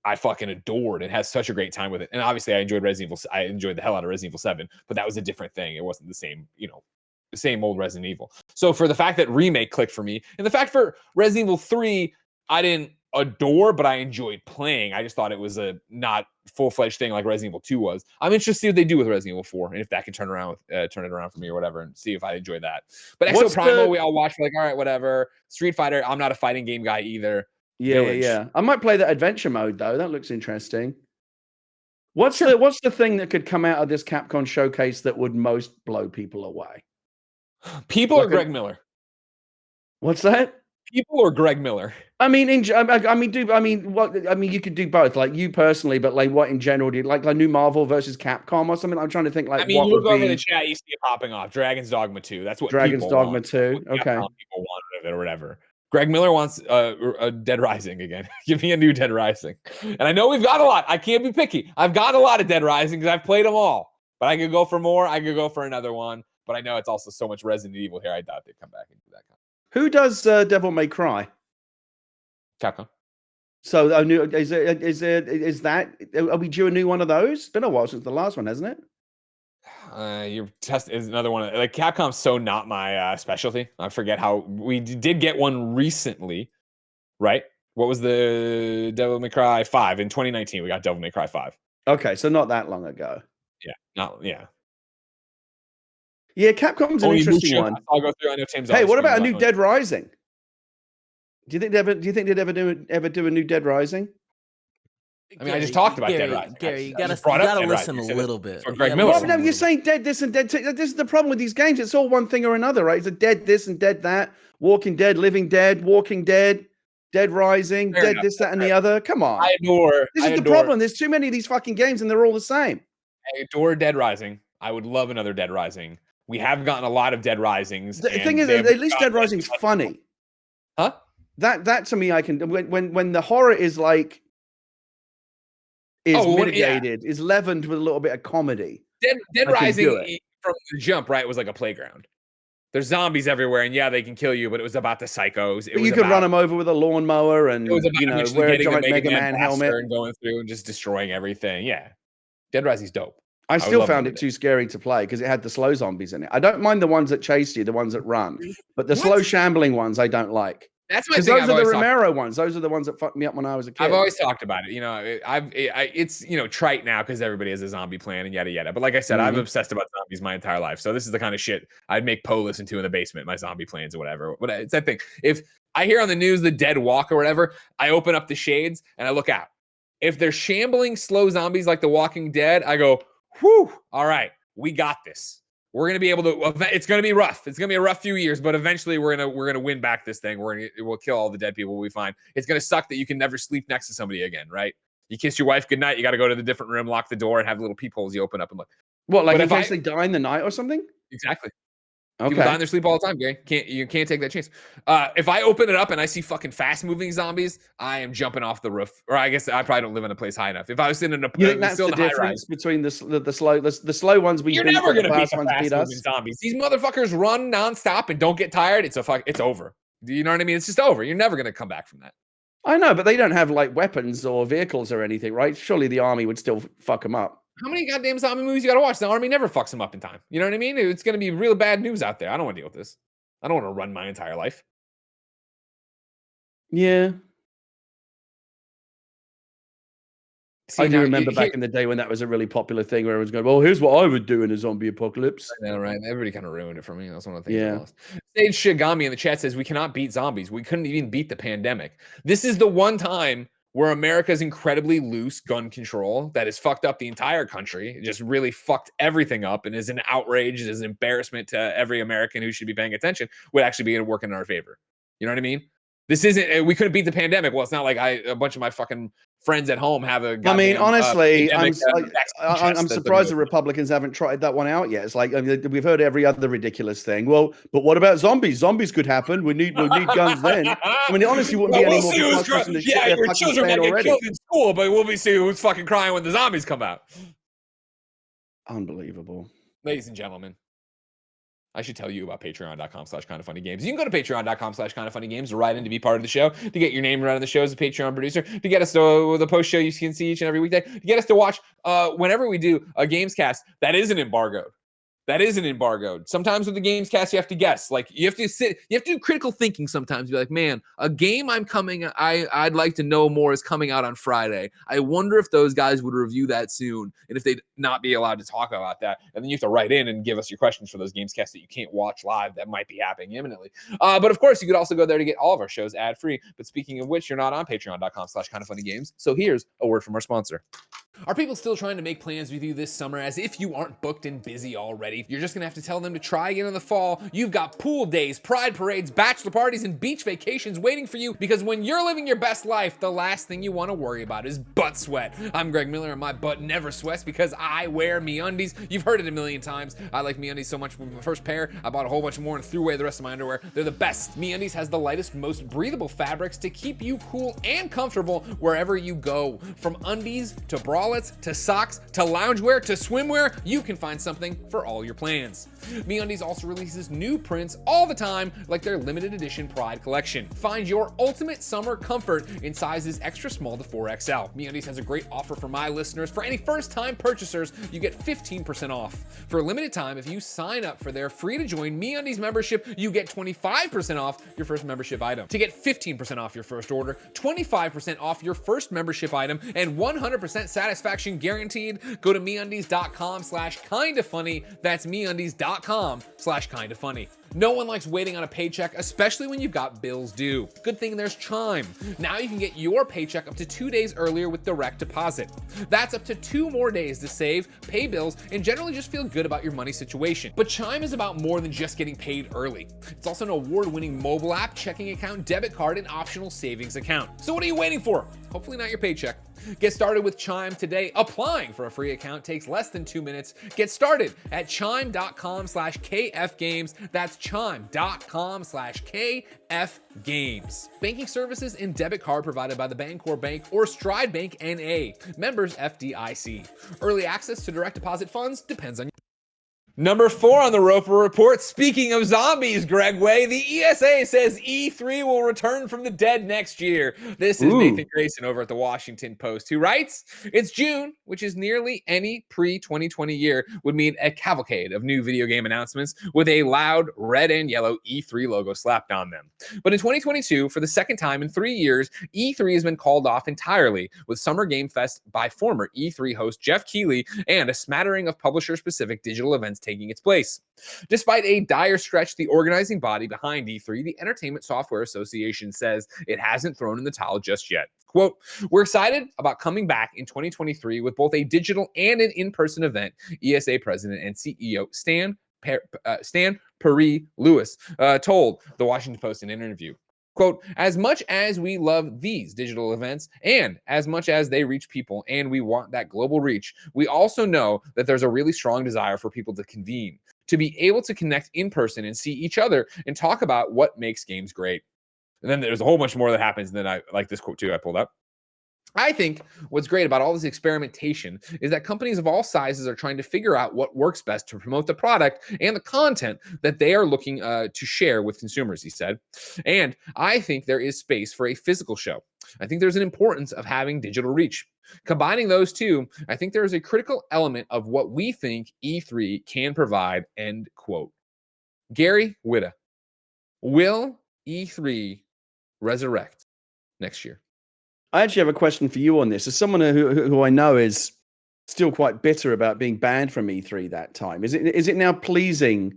I fucking adored and had such a great time with it. And obviously I enjoyed I enjoyed the hell out of Resident Evil 7, but that was a different thing. It wasn't the same, the same old Resident Evil. So for the fact that Remake clicked for me, and the fact for Resident Evil 3, I didn't adore, but I enjoyed playing. I just thought it was a not full-fledged thing like Resident Evil 2 was. I'm interested to see what they do with Resident Evil 4 and if that can turn it around for me or whatever, and see if I enjoy that. But Exo Primal, we all watch, like, all right, whatever. Street Fighter, I'm not a fighting game guy either. Yeah. I might play that adventure mode though. That looks interesting. What's the thing that could come out of this Capcom showcase that would most blow people away? People or Greg Miller? What's that? People or Greg Miller? I mean, you could do both. Like you personally, but like what in general? Do you like new Marvel versus Capcom or something? I'm trying to think. Like, you look over the chat, you see it popping off. Dragon's Dogma 2. That's what Dragon's Dogma want. 2. Okay. People want of it or whatever. Greg Miller wants a Dead Rising again. Give me a new Dead Rising. And I know we've got a lot. I can't be picky. I've got a lot of Dead Rising because I've played them all. But I could go for more. I could go for another one. But I know it's also so much Resident Evil here. I doubt they'd come back and do that kind of. Who does Devil May Cry? Capcom. So are we due a new one of those? It's been a while since the last one, hasn't it? Your test is another one. Like Capcom's so not my specialty. I forget how we did get one recently, right? What was the Devil May Cry 5 in 2019? We got Devil May Cry 5. Okay, so not that long ago. Yeah. Yeah, Capcom's an interesting one. I'll go through. I know Tim's. Hey, what about a new Dead Rising? Do you think they'd ever do a new Dead Rising? I mean, I just talked about Dead Rising. Gary, you gotta listen a little bit. Greg Miller. No, you're saying dead this and dead. This is the problem with these games. It's all one thing or another, right? It's a dead this and dead that. Walking Dead, Living Dead, Walking Dead, Dead Rising, Dead this, that, and the other. Come on. This is the problem. There's too many of these fucking games, and they're all the same. I adore Dead Rising. I would love another Dead Rising. We have gotten a lot of Dead Risings. The thing is, at least Dead Rising's funny. Huh? That to me, I can when the horror is like mitigated, is leavened with a little bit of comedy. Dead Rising from the jump, right, was like a playground. There's zombies everywhere, and they can kill you, but it was about the psychos. But you could run them over with a lawnmower, and wear a giant Mega Man helmet and going through and just destroying everything. Yeah, Dead Rising's dope. I still found it too scary to play because it had the slow zombies in it. I don't mind the ones that chase you, the ones that run, but the slow shambling ones I don't like. That's my thing. Those are the Romero ones. Those are the ones that fucked me up when I was a kid. I've always talked about it. It's trite now because everybody has a zombie plan and yada yada. But like I said, I've obsessed about zombies my entire life. So this is the kind of shit I'd make Poe listen to in the basement, my zombie plans or whatever. But it's that thing. If I hear on the news the dead walk or whatever, I open up the shades and I look out. If they're shambling slow zombies like The Walking Dead, I go, whew, all right, we got this. We're going to be able to, it's going to be rough. It's going to be a rough few years, but eventually we're going to win back this thing. We'll kill all the dead people we find. It's going to suck that you can never sleep next to somebody again, right? You kiss your wife goodnight, you got to go to the different room, lock the door, and have little peepholes you open up and look. What, like in case they die in the night or something? Exactly. Okay. People die in their sleep all the time, Gary. You can't take that chance. If I open it up and I see fucking fast-moving zombies, I am jumping off the roof. Or I guess I probably don't live in a place high enough. If I was sitting in a, you think that's the difference between the slow ones we You're beat, never gonna beat the the fast fast-moving zombies. These motherfuckers run nonstop and don't get tired. It's over. Do you know what I mean? It's just over. You're never gonna come back from that. I know, but they don't have like weapons or vehicles or anything, right? Surely the army would still fuck them up. How many goddamn zombie movies you gotta watch? The army never fucks them up in time. You know what I mean? It's gonna be real bad news out there. I don't want to deal with this. I don't want to run my entire life. Yeah. See, I do remember back in the day when that was a really popular thing where everyone's going, well, here's what I would do in a zombie apocalypse. I know, right? Everybody kind of ruined it for me. That's one of the things I lost. Sage Shigami in the chat says, we cannot beat zombies. We couldn't even beat the pandemic. This is the one time where America's incredibly loose gun control that has fucked up the entire country, it just really fucked everything up and is an outrage, is an embarrassment to every American who should be paying attention, would actually be working in our favor. You know what I mean? This isn't, we couldn't beat the pandemic. Well, it's not like a bunch of my fucking friends at home have a goddamn, I mean, honestly, I'm vaccine surprised the Republicans haven't tried that one out yet. It's like, I mean, we've heard every other ridiculous thing. Well, but what about zombies? Zombies could happen. We need guns then. I mean, it honestly wouldn't be any more preposterous than the shit they're fucking children saying might get already. killed in school, but we'll be seeing who's fucking crying when the zombies come out. Unbelievable. Ladies and gentlemen, I should tell you about patreon.com/kindoffunnygames. You can go to patreon.com/kindoffunnygames to write in to be part of the show, to get your name read on the show as a Patreon producer, to get us to the post show you can see each and every weekday, to get us to watch whenever we do a games cast that isn't embargoed. That isn't embargoed. Sometimes with the games cast, you have to guess. Like you have to do critical thinking sometimes. Be like, man, a game I'd like to know more is coming out on Friday. I wonder if those guys would review that soon and if they'd not be allowed to talk about that. And then you have to write in and give us your questions for those games casts that you can't watch live that might be happening imminently. But of course, you could also go there to get all of our shows ad free. But speaking of which, you're not on patreon.com/kindoffunnygames. So here's a word from our sponsor. Are people still trying to make plans with you this summer as if you aren't booked and busy already? You're just gonna have to tell them to try again in the fall. You've got pool days, pride parades, bachelor parties, and beach vacations waiting for you because when you're living your best life, the last thing you wanna worry about is butt sweat. I'm Greg Miller and my butt never sweats because I wear MeUndies. You've heard it a million times. I like MeUndies so much with my first pair, I bought a whole bunch more and threw away the rest of my underwear. They're the best. MeUndies has the lightest, most breathable fabrics to keep you cool and comfortable wherever you go. From undies to bralettes to socks to loungewear to swimwear, you can find something for all your plans. MeUndies also releases new prints all the time, like their limited edition Pride collection. Find your ultimate summer comfort in sizes extra small to 4XL. MeUndies has a great offer for my listeners. For any first-time purchasers, you get 15% off. For a limited time, if you sign up for their free-to-join MeUndies membership, you get 25% off your first membership item. To get 15% off your first order, 25% off your first membership item, and 100% satisfaction guaranteed, go to MeUndies.com/kindafunny. That's MeUndies.com/kindafunny. No one likes waiting on a paycheck, especially when you've got bills due. Good thing there's Chime. Now you can get your paycheck up to 2 days earlier with direct deposit. That's up to 2 more days to save, pay bills, and generally just feel good about your money situation. But Chime is about more than just getting paid early. It's also an award-winning mobile app, checking account, debit card, and optional savings account. So what are you waiting for? Hopefully not your paycheck. Get started with Chime today. Applying for a free account takes less than 2 minutes. Get started at chime.com/KFgames. That's chime.com/KFgames. Banking services and debit card provided by the Bancorp Bank or Stride Bank NA. Members FDIC. Early access to direct deposit funds depends on you. Number 4 on the Roper Report. Speaking of zombies, Greg Way, the ESA says E3 will return from the dead next year. This is Nathan Grayson over at the Washington Post, who writes, it's June, which is nearly any pre-2020 year would mean a cavalcade of new video game announcements with a loud red and yellow E3 logo slapped on them. But in 2022, for the second time in 3 years, E3 has been called off entirely with Summer Game Fest by former E3 host Jeff Keighley and a smattering of publisher-specific digital events taking its place. Despite a dire stretch, the organizing body behind E3, the Entertainment Software Association, says it hasn't thrown in the towel just yet. Quote, we're excited about coming back in 2023 with both a digital and an in-person event, ESA President and CEO Stan Perry-Lewis told the Washington Post in an interview. Quote, as much as we love these digital events and as much as they reach people and we want that global reach, we also know that there's a really strong desire for people to convene, to be able to connect in person and see each other and talk about what makes games great. And then there's a whole bunch more that happens. And then I like this quote too, I pulled up. I think what's great about all this experimentation is that companies of all sizes are trying to figure out what works best to promote the product and the content that they are looking to share with consumers, he said. And I think there is space for a physical show. I think there's an importance of having digital reach. Combining those two, I think there is a critical element of what we think E3 can provide, end quote. Gary Whitta, will E3 resurrect next year? I actually have a question for you on this. As someone who I know is still quite bitter about being banned from E3 that time, is it now pleasing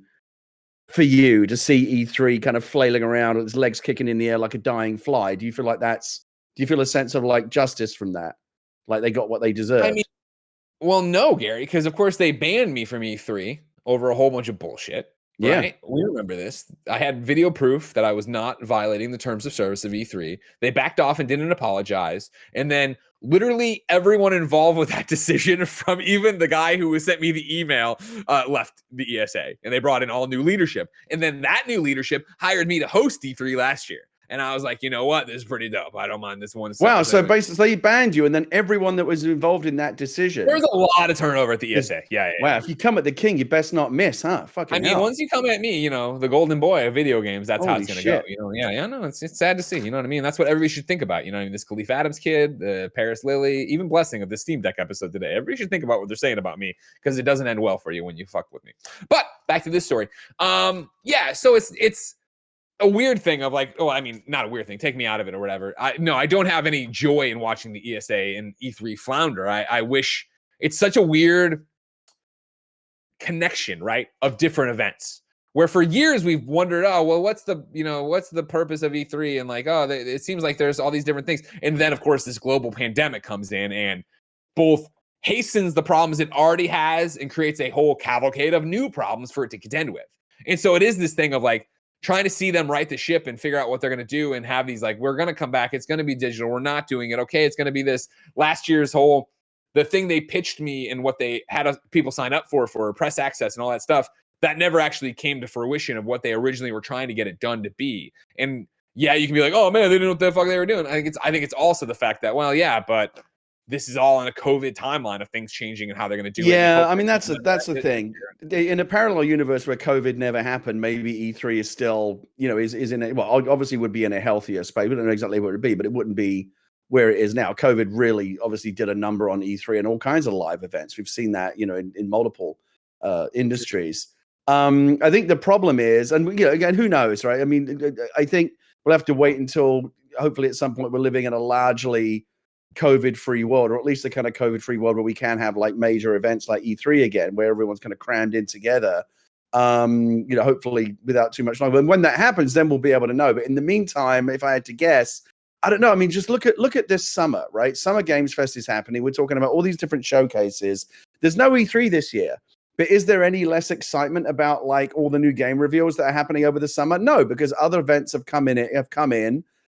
for you to see E3 kind of flailing around with its legs kicking in the air like a dying fly? Do you feel like that's Do you feel a sense of like justice from that? Like they got what they deserved? I mean, well, no, Gary, because of course they banned me from E3 over a whole bunch of bullshit. Yeah. Right? We remember this. I had video proof that I was not violating the terms of service of E3. They backed off and didn't apologize. And then literally everyone involved with that decision, from even the guy who sent me the email, left the ESA. And they brought in all new leadership. And then that new leadership hired me to host E3 last year. And I was like, you know what? This is pretty dope. I don't mind this one. Wow. So basically, they banned you, and then everyone that was involved in that decision. There's a lot of turnover at the ESA. Yeah. Wow. If you come at the king, you best not miss, huh? Fucking I mean, hell. once you come at me, you know, the golden boy of video games, that's how Holy it's going to shit. go. You know, yeah, no, it's sad to see. You know what I mean? That's what everybody should think about. You know, I mean, this Khalif Adams kid, the Paris Lily, even Blessing of the Steam Deck episode today. Everybody should think about what they're saying about me, because it doesn't end well for you when you fuck with me. But back to this story. Yeah, so it's a weird thing of like, oh, I mean, not a weird thing. Take me out of it or whatever. I don't have any joy in watching the ESA and E3 flounder. I wish. It's such a weird connection, right, of different events, where for years we've wondered, oh, well, what's the purpose of E3? And like, oh, it seems like there's all these different things. And then, of course, this global pandemic comes in and both hastens the problems it already has and creates a whole cavalcade of new problems for it to contend with. And so it is this thing of like, trying to see them right the ship and figure out what they're going to do, and have these like, we're going to come back. It's going to be digital. We're not doing it. Okay. It's going to be this last year's the thing they pitched me and what they had people sign up for press access and all that stuff, that never actually came to fruition of what they originally were trying to get it done to be. And yeah, you can be like, oh man, they didn't know what the fuck they were doing. I think it's also the fact that, well, yeah, but this is all in a COVID timeline of things changing and how they're going to do it. Yeah, I mean, that's the thing. In a parallel universe where COVID never happened, maybe E3 is still, is in a, well, obviously would be in a healthier space. We don't know exactly what it would be, but it wouldn't be where it is now. COVID really obviously did a number on E3 and all kinds of live events. We've seen that, in multiple industries. I think the problem is, and again, who knows, right? I mean, I think we'll have to wait until hopefully at some point we're living in a largely COVID-free world, or at least a kind of COVID-free world where we can have like major events like E3 again, where everyone's kind of crammed in together. Hopefully without too much longer. And when that happens, then we'll be able to know. But in the meantime, if I had to guess, I don't know. I mean, just look at this summer, right? Summer Games Fest is happening. We're talking about all these different showcases. There's no E3 this year. But is there any less excitement about like all the new game reveals that are happening over the summer? No, because other events have come in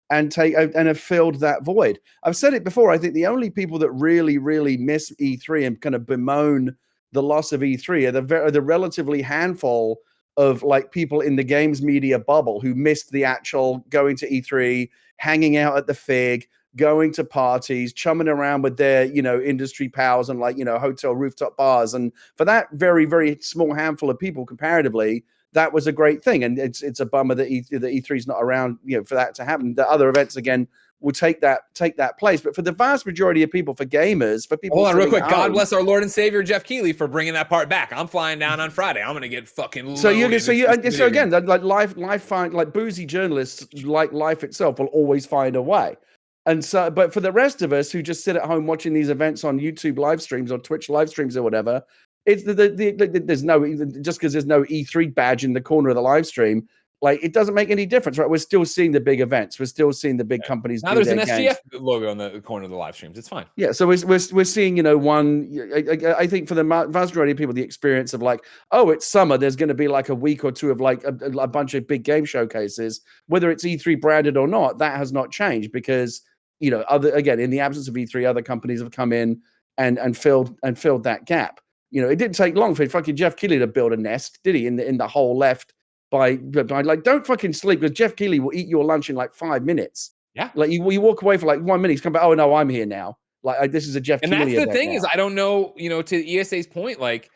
and have filled that void. I've said it before. I think the only people that really, really miss E3 and kind of bemoan the loss of E3 are the relatively handful of like people in the games media bubble who missed the actual going to E3, hanging out at the Fig, going to parties, chumming around with their, industry pals and like, hotel rooftop bars. And for that very, very small handful of people comparatively, that was a great thing. And it's a bummer that E3 is not around, for that to happen. The other events, again, will take that place. But for the vast majority of people, for gamers, for people. Hold on real quick. God bless our Lord and Savior, Jeff Keighley, for bringing that part back. I'm flying down on Friday. I'm going to get fucking loaded. So again, like life find, like boozy journalists, like life itself will always find a way. And so, but for the rest of us who just sit at home watching these events on YouTube live streams or Twitch live streams or whatever, it's there's no, just because there's no E3 badge in the corner of the live stream, like it doesn't make any difference, right? We're still seeing the big events. We're still seeing the big companies. Now there's an SGF logo on the corner of the live streams. It's fine. Yeah, so we're seeing, I think for the vast majority of people, the experience of like, oh, it's summer. There's going to be like a week or two of like a bunch of big game showcases, whether it's E3 branded or not. That has not changed because in the absence of E3, other companies have come in and filled that gap. It didn't take long for fucking Jeff Keighley to build a nest, did he? In the hole left by like, don't fucking sleep, because Jeff Keighley will eat your lunch in like 5 minutes. Yeah, like you walk away for like 1 minute, he's come back. Oh no, I'm here now. Like this is a Jeff Keighley. And that's the thing now. Is, I don't know. To ESA's point, like,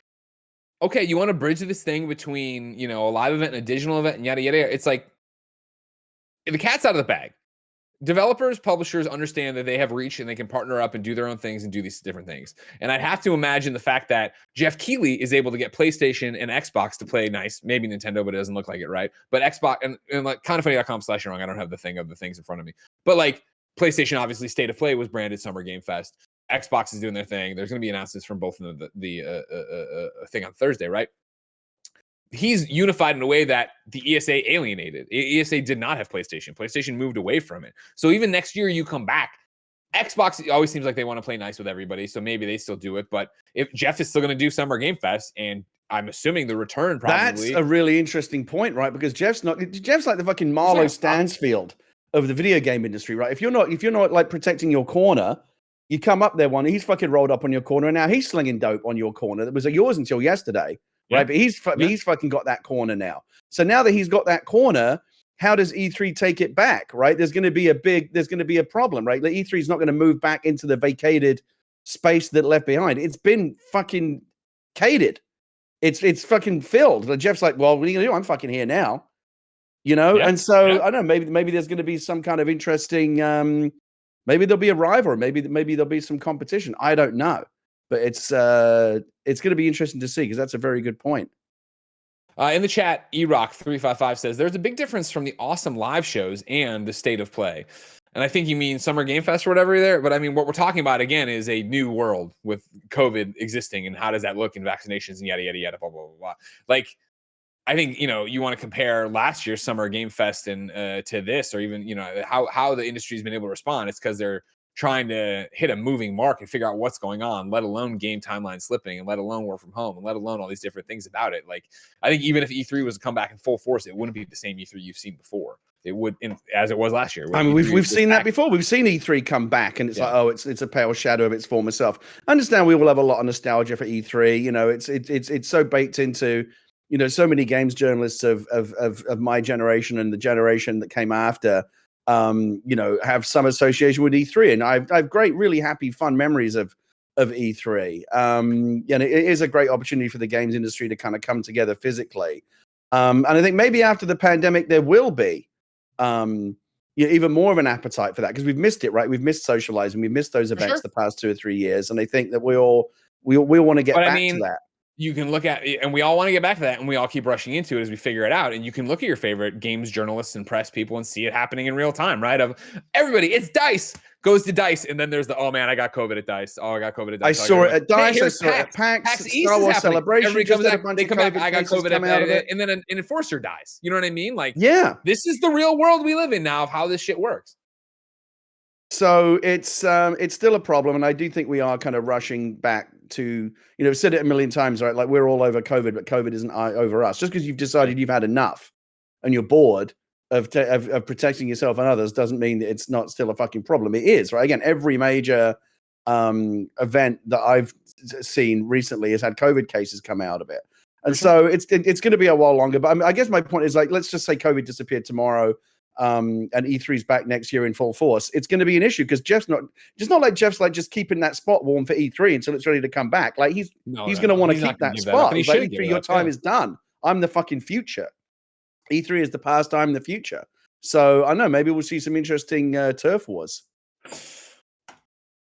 okay, you want to bridge this thing between a live event and a digital event and yada yada. It's like the cat's out of the bag. Developers, publishers understand that they have reach and they can partner up and do their own things and do these different things. And I'd have to imagine the fact that Jeff Keighley is able to get PlayStation and Xbox to play nice, maybe Nintendo, but it doesn't look like it, right? But Xbox and like kindoffunny.com/wrong. I don't have the thing of the things in front of me. But like PlayStation, obviously, State of Play was branded Summer Game Fest. Xbox is doing their thing. There's going to be announcements from both of the thing on Thursday, right? he's unified in a way that the ESA alienated. ESA did not have PlayStation. PlayStation moved away from it. So even next year you come back, Xbox always seems like they want to play nice with everybody, so maybe they still do it. But if Jeff is still going to do Summer Game Fest, and I'm assuming the return probably. That's a really interesting point, right? Because Jeff's like the fucking Marlo Stansfield of the video game industry, right? If you're not like protecting your corner, you come up there one, he's fucking rolled up on your corner, and now he's slinging dope on your corner that was yours until yesterday, right? But he's fucking got that corner now. So now that he's got that corner, how does E3 take it back, right? There's going to be a problem, right? The E3 is not going to move back into the vacated space that left behind. It's been fucking catered. It's fucking filled. Like Jeff's like, well, what are you going to do? I'm fucking here now, you know? And so I don't know, maybe there's going to be some kind of interesting, maybe there'll be a rival, maybe there'll be some competition. I don't know, but it's going to be interesting to see, because that's a very good point. In the chat, erock355 says, there's a big difference from the awesome live shows and the state of play. And I think you mean Summer Game Fest or whatever there. But I mean, what we're talking about, again, is a new world with COVID existing. And how does that look in vaccinations and yada, yada, yada, blah, blah, blah, blah. Like, I think, you want to compare last year's Summer Game Fest and to this, or even, how the industry's been able to respond. It's because they're trying to hit a moving mark and figure out what's going on, let alone game timeline slipping, and let alone work from home, and let alone all these different things about it. Like, I think even if E3 was to come back in full force, it wouldn't be the same E3 you've seen before. It would, as it was last year. I mean, we've seen that before. We've seen E3 come back, and it's like, oh, it's a pale shadow of its former self. I understand we all have a lot of nostalgia for E3. It's so baked into, so many games journalists of my generation and the generation that came after, have some association with E3, and I've great, really happy, fun memories of E3. And it is a great opportunity for the games industry to kind of come together physically. And I think maybe after the pandemic there will be even more of an appetite for that, because we've missed it, right? We've missed socializing, we've missed those events the past 2 or 3 years, and I think that we all want to get back to that. You can look at, and we all want to get back to that, and we all keep rushing into it as we figure it out. And you can look at your favorite games journalists and press people and see it happening in real time, right? Of everybody, it's DICE, goes to DICE, and then there's the, oh man, I got COVID at DICE. Oh, I got COVID at DICE. I saw it at DICE, I saw it at PAX Star Wars Celebration. Everybody comes back, they come back, I got COVID at it, and then an enforcer dies. You know what I mean? Like, this is the real world we live in now of how this shit works. So it's still a problem, and I do think we are kind of rushing back to, I've said it a million times, right? Like, we're all over COVID, but COVID isn't over us. Just because you've decided you've had enough and you're bored of protecting yourself and others doesn't mean that it's not still a fucking problem. It is, right? Again, every major event that I've seen recently has had COVID cases come out of it. And so it's going to be a while longer. But I guess my point is, like, let's just say COVID disappeared tomorrow, and E3's back next year in full force. It's going to be an issue, because Jeff's not like just keeping that spot warm for E3 until it's ready to come back. Like, he's going to want to keep that spot. He's like, E3, your time is done. I'm the fucking future. E3 is the past. I'm the future. So I don't know. Maybe we'll see some interesting turf wars.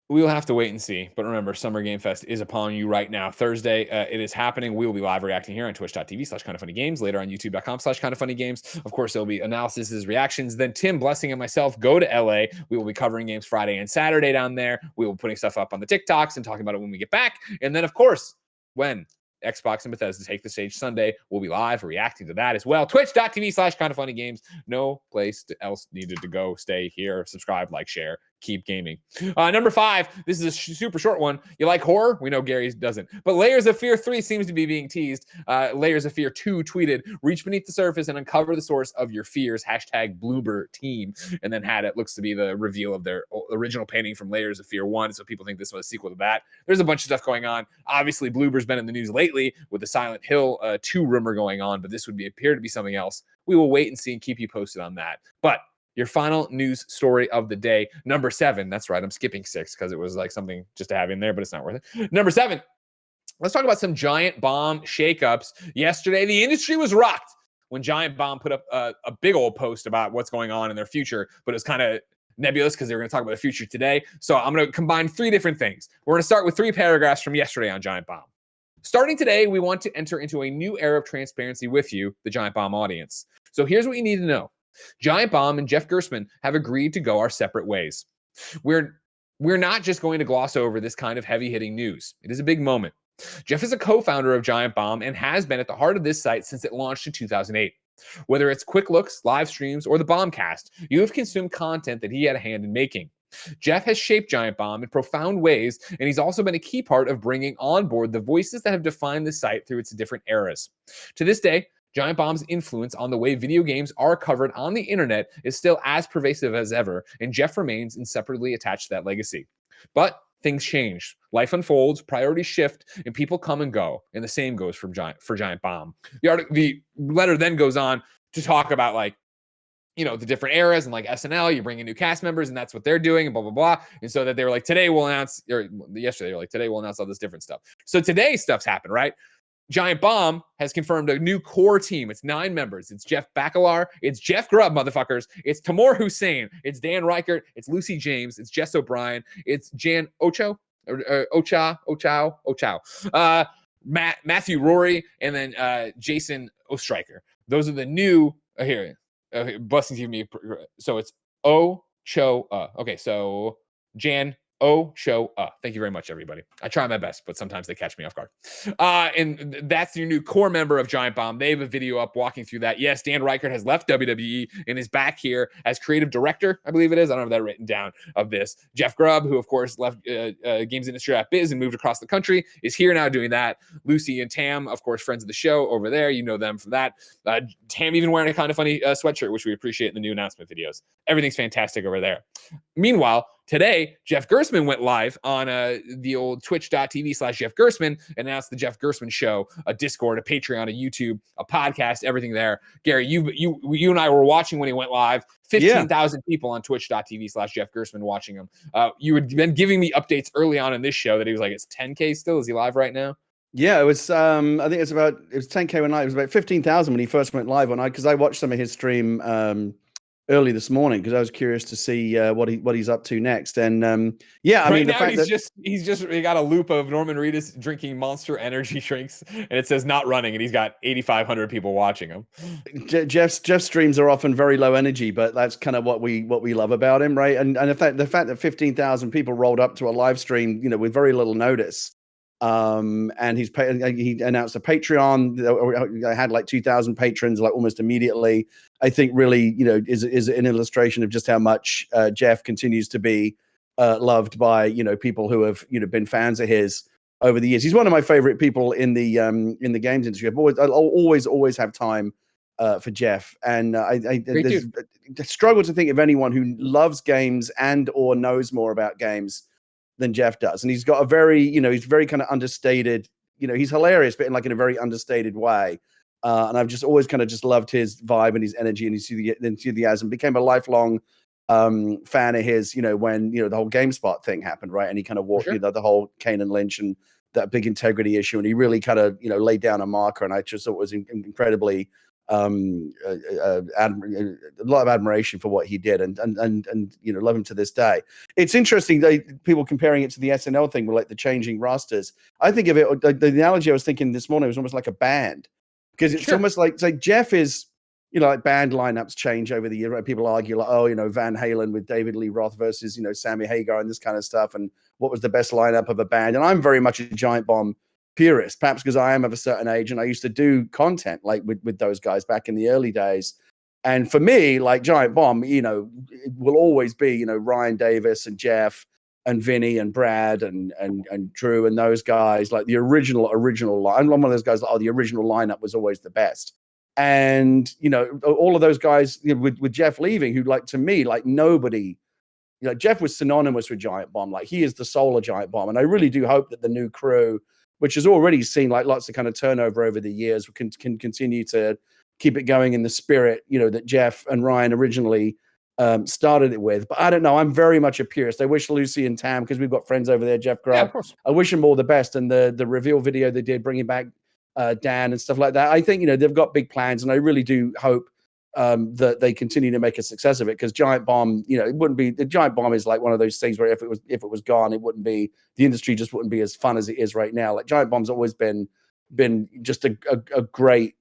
We'll have to wait and see. But remember, Summer Game Fest is upon you right now. Thursday, it is happening. We will be live reacting here on twitch.tv/kindoffunnygames, later on youtube.com/kindoffunnygames. Of course, there'll be analysis, reactions. Then Tim, Blessing, and myself go to LA. We will be covering games Friday and Saturday down there. We will be putting stuff up on the TikToks and talking about it when we get back. And then, of course, when Xbox and Bethesda take the stage Sunday, we'll be live reacting to that as well. Twitch.tv/kindoffunnygames. No place else needed to go. Stay here, subscribe, like, share, keep gaming. Number 5, this is a super short one. You like horror? We know Gary doesn't. But Layers of Fear 3 seems to be being teased. Layers of Fear 2 tweeted, reach beneath the surface and uncover the source of your fears, #Bloober team. And then had it looks to be the reveal of their original painting from Layers of Fear 1. So people think this was a sequel to that. There's a bunch of stuff going on. Obviously, Bloober's been in the news lately with the Silent Hill 2 rumor going on, but this would appear to be something else. We will wait and see and keep you posted on that. But your final news story of the day, number 7. That's right. I'm skipping 6 because it was like something just to have in there, but it's not worth it. Number 7. Let's talk about some Giant Bomb shakeups. Yesterday, the industry was rocked when Giant Bomb put up a big old post about what's going on in their future, but it was kind of nebulous because they were going to talk about the future today. So I'm going to combine 3 different things. We're going to start with 3 paragraphs from yesterday on Giant Bomb. Starting today, we want to enter into a new era of transparency with you, the Giant Bomb audience. So here's what you need to know. Giant Bomb and Jeff Gerstmann have agreed to go our separate ways. We're not just going to gloss over this kind of heavy-hitting news. It is a big moment. Jeff is a co-founder of Giant Bomb and has been at the heart of this site since it launched in 2008. Whether it's quick looks, live streams, or the Bombcast, you have consumed content that he had a hand in making. Jeff has shaped Giant Bomb in profound ways, and he's also been a key part of bringing on board the voices that have defined the site through its different eras. To this day, Giant Bomb's influence on the way video games are covered on the internet is still as pervasive as ever, and Jeff remains inseparably attached to that legacy. But things change. Life unfolds, priorities shift, and people come and go. And the same goes for Giant Bomb. The letter then goes on to talk about the different eras and like SNL, you bring in new cast members and that's what they're doing and blah, blah, blah. And so that they were like, today we'll announce, or yesterday, they were like, today we'll announce all this different stuff. So today stuff's happened, right? Giant Bomb has confirmed a new core team. It's 9 members. It's Jeff Bakalar. It's Jeff Grubb, motherfuckers. It's Tamor Hussein. It's Dan Reichert. It's Lucy James. It's Jess O'Brien. It's Jan Ochoa. Matthew Rory, and then Jason Ostreicher. Those are the new, busting to me. So it's Ochoa. Okay, so Jan Ochoa. Thank you very much, everybody. I try my best, but sometimes they catch me off guard. And that's your new core member of Giant Bomb. They have a video up walking through that. Yes, Dan Reichert has left WWE and is back here as creative director, I believe it is. I don't have that written down of this. Jeff Grubb, who of course left games industry at Biz and moved across the country, is here now doing that. Lucy and Tam, of course, friends of the show over there. You know them from that. Tam even wearing a kind of funny sweatshirt, which we appreciate in the new announcement videos. Everything's fantastic over there. Meanwhile, today, Jeff Gerstmann went live on the old twitch.tv/Jeff Gerstmann and announced the Jeff Gerstmann Show, a Discord, a Patreon, a YouTube, a podcast, everything there. Gary, you and I were watching when he went live. 15,000 people on twitch.tv/Jeff Gerstmann watching him. You had been giving me updates early on in this show that he was like, it's 10K still? Is he live right now? Yeah, it was. I think it was 10K one night. It was about 15,000 when he first went live one night because I watched some of his stream early this morning because I was curious to see what he's up to next. And I mean, the fact he got a loop of Norman Reedus drinking Monster Energy drinks, and it says not running, and he's got 8,500 people watching him. Jeff's streams are often very low energy, but that's kind of what we love about him, right? And the fact that 15,000 people rolled up to a live stream, with very little notice. And he announced a Patreon. I had like 2,000 patrons like almost immediately. I think really, is an illustration of just how much Jeff continues to be loved by people who have been fans of his over the years. He's one of my favorite people in the games industry. I'll always have time for Jeff, and I struggle to think of anyone who loves games and or knows more about games than Jeff does. And he's got a very, he's very kind of understated, he's hilarious, but in a very understated way. And I've just always kind of just loved his vibe and his energy and his enthusiasm. Became a lifelong fan of his, when, the whole GameSpot thing happened, right? And he kind of walked, the whole Kane and Lynch and that big integrity issue. And he really kind of, laid down a marker. And I just thought it was incredibly, a lot of admiration for what he did and love him to this day. It's interesting people comparing it to the SNL thing with the changing rosters. I think of it, the analogy I was thinking this morning was almost like a band, because it's almost like Jeff is, band lineups change over the year, right? People argue Van Halen with David Lee Roth versus Sammy Hagar and this kind of stuff, and what was the best lineup of a band. And I'm very much a Giant Bomb purist, perhaps because I am of a certain age and I used to do content with those guys back in the early days. And for me, Giant Bomb, it will always be, Ryan Davis and Jeff and Vinny and Brad and Drew and those guys, the original line. I'm one of those guys the original lineup was always the best. And, all of those guys with Jeff leaving, who to me, nobody, Jeff was synonymous with Giant Bomb. He is the soul of Giant Bomb. And I really do hope that the new crew, which has already seen lots of kind of turnover over the years, can continue to keep it going in the spirit, that Jeff and Ryan originally started it with. But I don't know. I'm very much a purist. I wish Lucy and Tam, because we've got friends over there, Jeff Grubb. Yeah, of course. I wish them all the best. And the reveal video they did, bringing back Dan and stuff like that. I think, they've got big plans, and I really do hope that they continue to make a success of it, because Giant Bomb, it wouldn't be, the Giant Bomb is one of those things where if it was gone, it wouldn't be, the industry just wouldn't be as fun as it is right now. Giant Bomb's always been just a great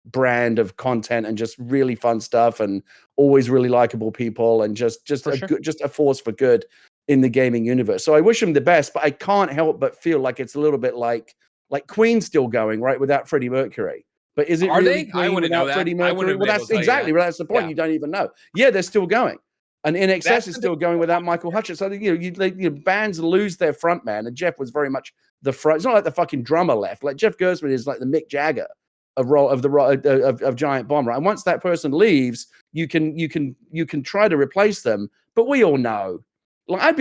brand of content and just really fun stuff, and always really likable people, and just a force for good in the gaming universe. So I wish them the best, but I can't help but feel like it's a little bit like Like Queen's still going, right, without Freddie Mercury. But is it Are really they? I Queen wouldn't know without that. Freddie I Mercury? wouldn't have Well, been able that's to tell you exactly, that. well, that's the point. Yeah. You don't even know. Yeah, they're still going. And In Excess That's is the still going without Michael Hutchence. So, bands lose their front man, and Jeff was very much the front. It's not like the fucking drummer left. Like Jeff Gerstmann is like the Mick Jagger of Giant Bomb, right? And once that person leaves, you can try to replace them. But we all know, like I'd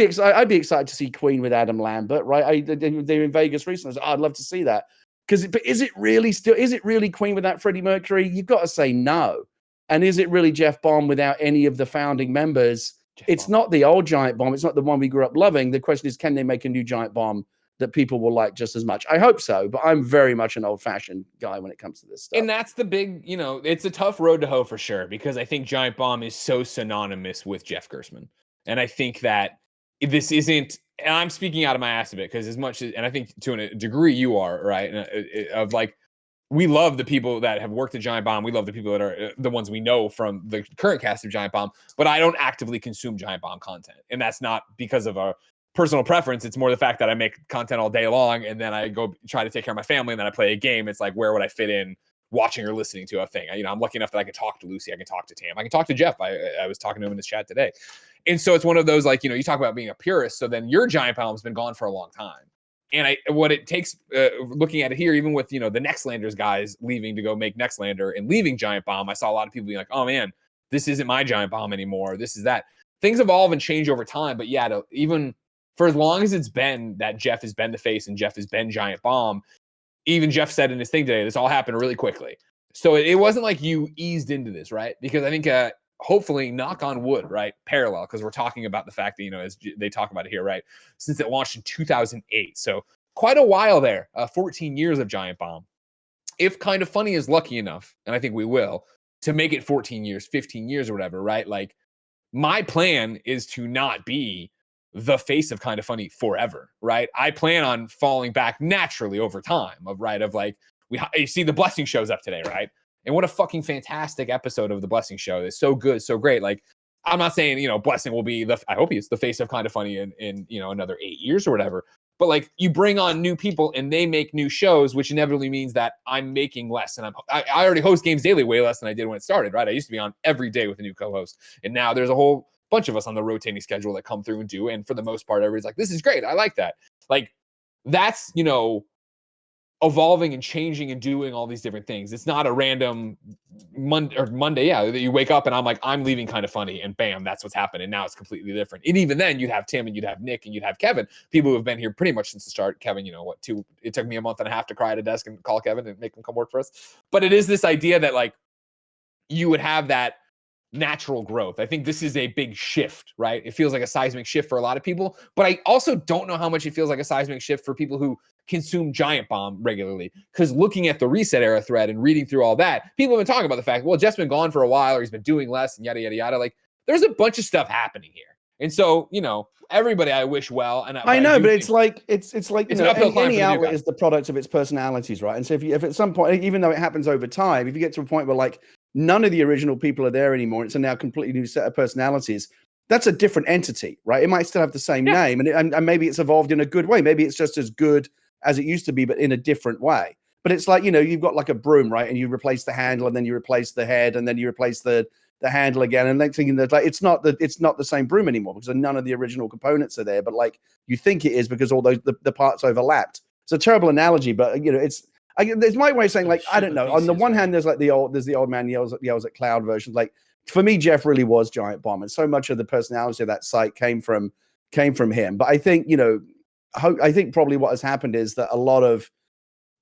be excited to see Queen with Adam Lambert, right? They're in Vegas recently. I'd love to see that. But is it really Queen without Freddie Mercury? You've got to say no. And is it really Jeff Bomb without any of the founding members? It's not the old Giant Bomb. It's not the one we grew up loving. The question is, can they make a new Giant Bomb that people will like just as much? I hope so, but I'm very much an old-fashioned guy when it comes to this stuff. And that's the big, it's a tough road to hoe for sure, because I think Giant Bomb is so synonymous with Jeff Gerstmann. And I think that this isn't, and I'm speaking out of my ass a bit, because as much as, and I think to a degree you are, right? Of like, we love the people that have worked at Giant Bomb. We love the people that are the ones we know from the current cast of Giant Bomb, but I don't actively consume Giant Bomb content. And that's not because of a personal preference. It's more the fact that I make content all day long, and then I go try to take care of my family, and then I play a game. It's like, where would I fit in watching or listening to a thing? I'm lucky enough that I can talk to Lucy. I can talk to Tam. I can talk to Jeff. I was talking to him in this chat today. And so it's one of those, like, you talk about being a purist. So then your Giant Bomb's been gone for a long time. And what it takes, looking at it here, even with, the Nextlanders guys leaving to go make Nextlander and leaving Giant Bomb, I saw a lot of people being like, oh man, this isn't my Giant Bomb anymore. This is that. Things evolve and change over time. But yeah, even for as long as it's been that Jeff has been the face and Jeff has been Giant Bomb, even Jeff said in his thing today, this all happened really quickly. So it wasn't like you eased into this, right? Because I think hopefully, knock on wood, right? Parallel, because we're talking about the fact that, as they talk about it here, right? Since it launched in 2008. So quite a while there, 14 years of Giant Bomb. If Kind of Funny is lucky enough, and I think we will, to make it 14 years, 15 years or whatever, right? Like, my plan is to not be the face of Kind of Funny forever, right? I plan on falling back naturally over time of like, you see the Blessing show's up today, right? And what a fucking fantastic episode of the Blessing show. It's so good, so great. Like, I'm not saying, Blessing will be I hope he's the face of Kind of Funny in another 8 years or whatever. But like, you bring on new people and they make new shows, which inevitably means that I'm making less. And I already host Games Daily way less than I did when it started, right? I used to be on every day with a new co-host. And now there's a whole bunch of us on the rotating schedule that come through and do. And for the most part, everybody's like, this is great. I like that. Like, that's, evolving and changing and doing all these different things. It's not a random Monday, that you wake up and I'm like, I'm leaving Kind of Funny, and bam, that's what's happened. And now it's completely different. And even then, you'd have Tim and you'd have Nick and you'd have Kevin, people who have been here pretty much since the start. Kevin, it took me a month and a half to cry at a desk and call Kevin and make him come work for us. But it is this idea that like, you would have that natural growth. I think this is a big shift, right? It feels like a seismic shift for a lot of people, but I also don't know how much it feels like a seismic shift for people who consume Giant Bomb regularly. Because looking at the Reset Era thread and reading through all that, people have been talking about the fact, well, Jeff's been gone for a while, or he's been doing less, and yada, yada, yada. Like, there's a bunch of stuff happening here. And so, everybody I wish well. And I know, but it's like it's an uphill climb any for the new outlet guy. is the product of its personalities, right? And so if at some point, even though it happens over time, if you get to a point where like none of the original people are there anymore, it's a now completely new set of personalities, that's a different entity, right? It might still have the same name, and maybe it's evolved in a good way. Maybe it's just as good as it used to be, but in a different way. But it's like, you've got like a broom, right? And you replace the handle, and then you replace the head, and then you replace the handle again. And next thing, like, it's not the same broom anymore because none of the original components are there. But like, you think it is because all those the parts overlapped. It's a terrible analogy, but there's my way of saying, like, I don't know. On the one hand, there's the old man yells at cloud versions. Like, for me, Jeff really was Giant Bomb, and so much of the personality of that site came from him. But I think I think probably what has happened is that a lot of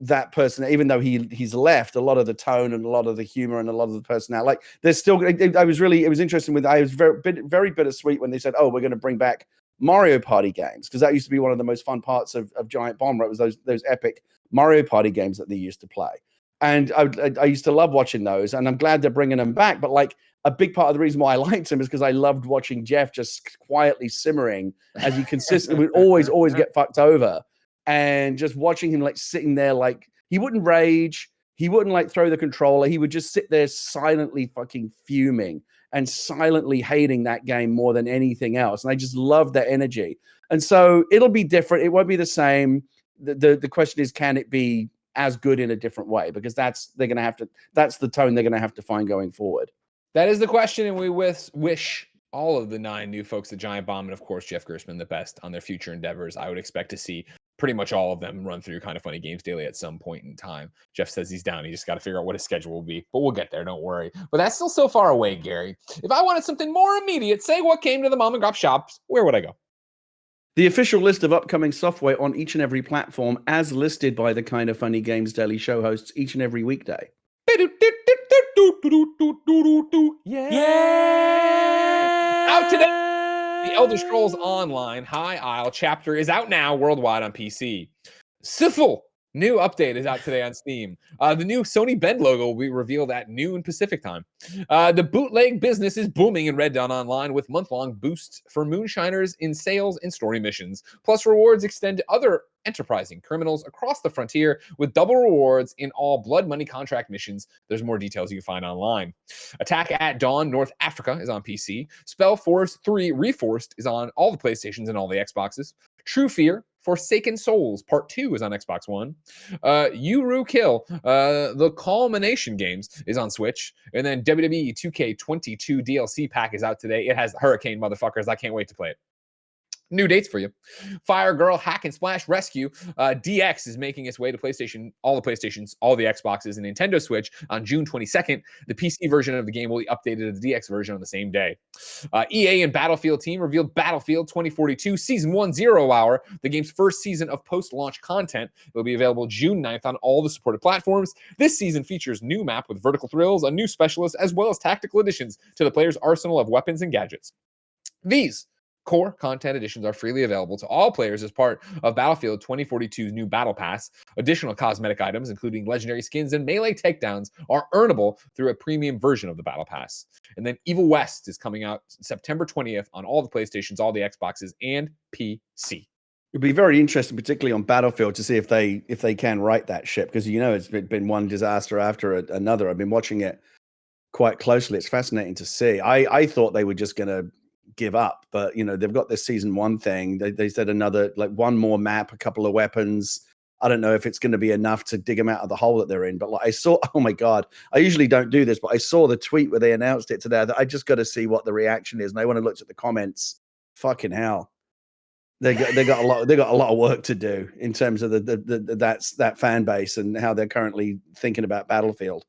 that person, even though he's left, a lot of the tone and a lot of the humor and a lot of the personality, like, there's still. It was interesting I was very bittersweet when they said, oh, we're going to bring back Mario Party games, because that used to be one of the most fun parts of Giant Bomb, right? Was those epic Mario Party games that they used to play. And I used to love watching those, and I'm glad they're bringing them back. But like, a big part of the reason why I liked him is because I loved watching Jeff just quietly simmering as he consistently would always get fucked over, and just watching him like sitting there, like, he wouldn't rage, he wouldn't like throw the controller, he would just sit there silently fucking fuming and silently hating that game more than anything else. And I just love that energy. And so it'll be different. It won't be the same. the question is, can it be as good in a different way? Because that's the tone they're gonna have to find going forward. That is the question, and we wish all of the 9 new folks at Giant Bomb and, of course, Jeff Gerstmann the best on their future endeavors. I would expect to see pretty much all of them run through Kind of Funny Games Daily at some point in time. Jeff says he's down. He just got to figure out what his schedule will be, but we'll get there. Don't worry. But that's still so far away, Gary. If I wanted something more immediate, say what came to the mom and pop shops, where would I go? The official list of upcoming software on each and every platform, as listed by the Kind of Funny Games Daily show hosts each and every weekday. Yeah! Out today, The Elder Scrolls Online High Isle chapter is out now worldwide on PC. Sifl new update is out today on Steam. The new Sony Bend logo will be revealed at noon Pacific time. The bootleg business is booming in Red Dawn Online with month-long boosts for moonshiners in sales and story missions. Plus, rewards extend to other enterprising criminals across the frontier with double rewards in all blood money contract missions. There's more details you can find online. Attack at Dawn North Africa is on PC. Spellforce 3 Reforced is on all the PlayStations and all the Xboxes. True Fear Forsaken Souls Part 2 is on Xbox One. Yuru Kill, the Culmination Games is on Switch. And then WWE 2K22 DLC pack is out today. It has Hurricane, motherfuckers. I can't wait to play it. New dates for you. Fire Girl Hack and Splash Rescue DX is making its way to PlayStation, all the PlayStations, all the Xboxes, and Nintendo Switch on June 22nd. The PC version of the game will be updated to the DX version on the same day. EA and Battlefield team revealed Battlefield 2042 Season 1 0 Hour, the game's first season of post-launch content. It will be available June 9th on all the supported platforms. This season features new map with vertical thrills, a new specialist, as well as tactical additions to the player's arsenal of weapons and gadgets. These core content additions are freely available to all players as part of Battlefield 2042's new Battle Pass. Additional cosmetic items, including legendary skins and melee takedowns, are earnable through a premium version of the Battle Pass. And then Evil West is coming out September 20th on all the PlayStations, all the Xboxes, and PC. It'd be very interesting, particularly on Battlefield, to see if they can right that ship, because it's been one disaster after another. I've been watching it quite closely. It's fascinating to see. I thought they were just going to give up, but they've got this season 1 thing. They said another, like, one more map, a couple of weapons. I don't know if it's going to be enough to dig them out of the hole that they're in, but I saw, oh my God, I usually don't do this, but I saw the tweet where they announced it today. That I just got to see what the reaction is. And I went and looked at the comments. Fucking hell. They got a lot of work to do in terms of that fan base and how they're currently thinking about Battlefield.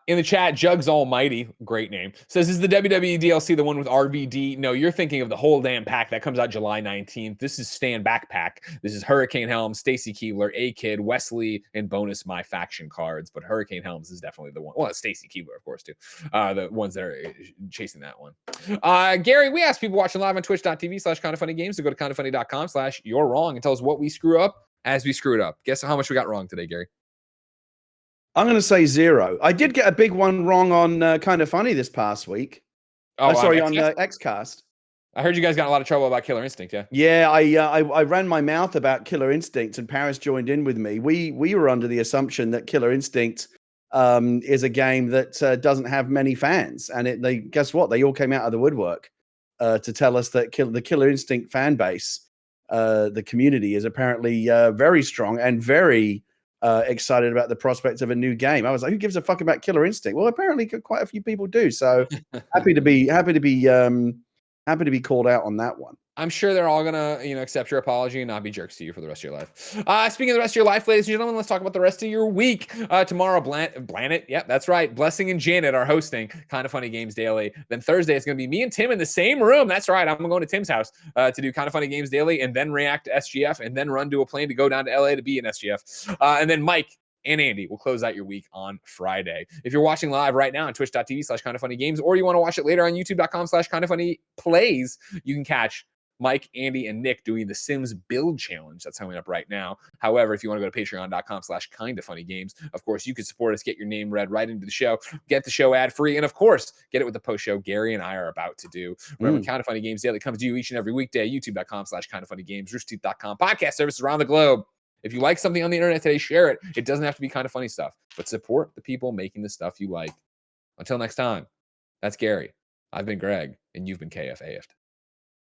In the chat, Jugs Almighty, great name, says, is the WWE DLC the one with RVD? No, you're thinking of the whole damn pack that comes out July 19th. This is Stan Backpack. This is Hurricane Helms, Stacy Keebler, A-Kid, Wesley, and bonus my faction cards. But Hurricane Helms is definitely the one. Well, Stacy Keebler, of course, too. The ones that are chasing that one. Gary, we asked people watching live on twitch.tv/kindoffunnygames to go to kindoffunny.com/you're wrong and tell us what we screw up as we screwed up. Guess how much we got wrong today, Gary? I'm going to say 0. I did get a big one wrong on Kind of Funny this past week. On Xcast. I heard you guys got in a lot of trouble about Killer Instinct, yeah? Yeah, I ran my mouth about Killer Instinct, and Parris joined in with me. We were under the assumption that Killer Instinct is a game that doesn't have many fans, and guess what? They all came out of the woodwork to tell us that the Killer Instinct fan base, the community, is apparently very strong and very excited about the prospect of a new game. I was like, who gives a fuck about Killer Instinct? Well, apparently quite a few people do. So happy to be called out on that one. I'm sure they're all gonna, accept your apology and not be jerks to you for the rest of your life. Speaking of the rest of your life, ladies and gentlemen, let's talk about the rest of your week. Tomorrow, Blanet, yeah, that's right. Blessing and Janet are hosting Kind of Funny Games Daily. Then Thursday, it's gonna be me and Tim in the same room. That's right. I'm going to Tim's house to do Kind of Funny Games Daily, and then react to SGF, and then run to a plane to go down to LA to be in SGF. And then Mike and Andy will close out your week on Friday. If you're watching live right now on twitch.tv/kindoffunnygames, or you want to watch it later on youtube.com/kindoffunnyplays, you can catch Mike, Andy, and Nick doing the Sims build challenge that's coming up right now. However, if you want to go to patreon.com/kindoffunnygames, of course, you can support us, get your name read right into the show, get the show ad free, and of course, get it with the post show Gary and I are about to do. Remember, Kind of Funny Games Daily comes to you each and every weekday, youtube.com/kindoffunnygames, roosterteeth.com, podcast services around the globe. If you like something on the internet today, share it. It doesn't have to be Kind of Funny stuff, but support the people making the stuff you like. Until next time, that's Gary. I've been Greg, and you've been KFAF'd.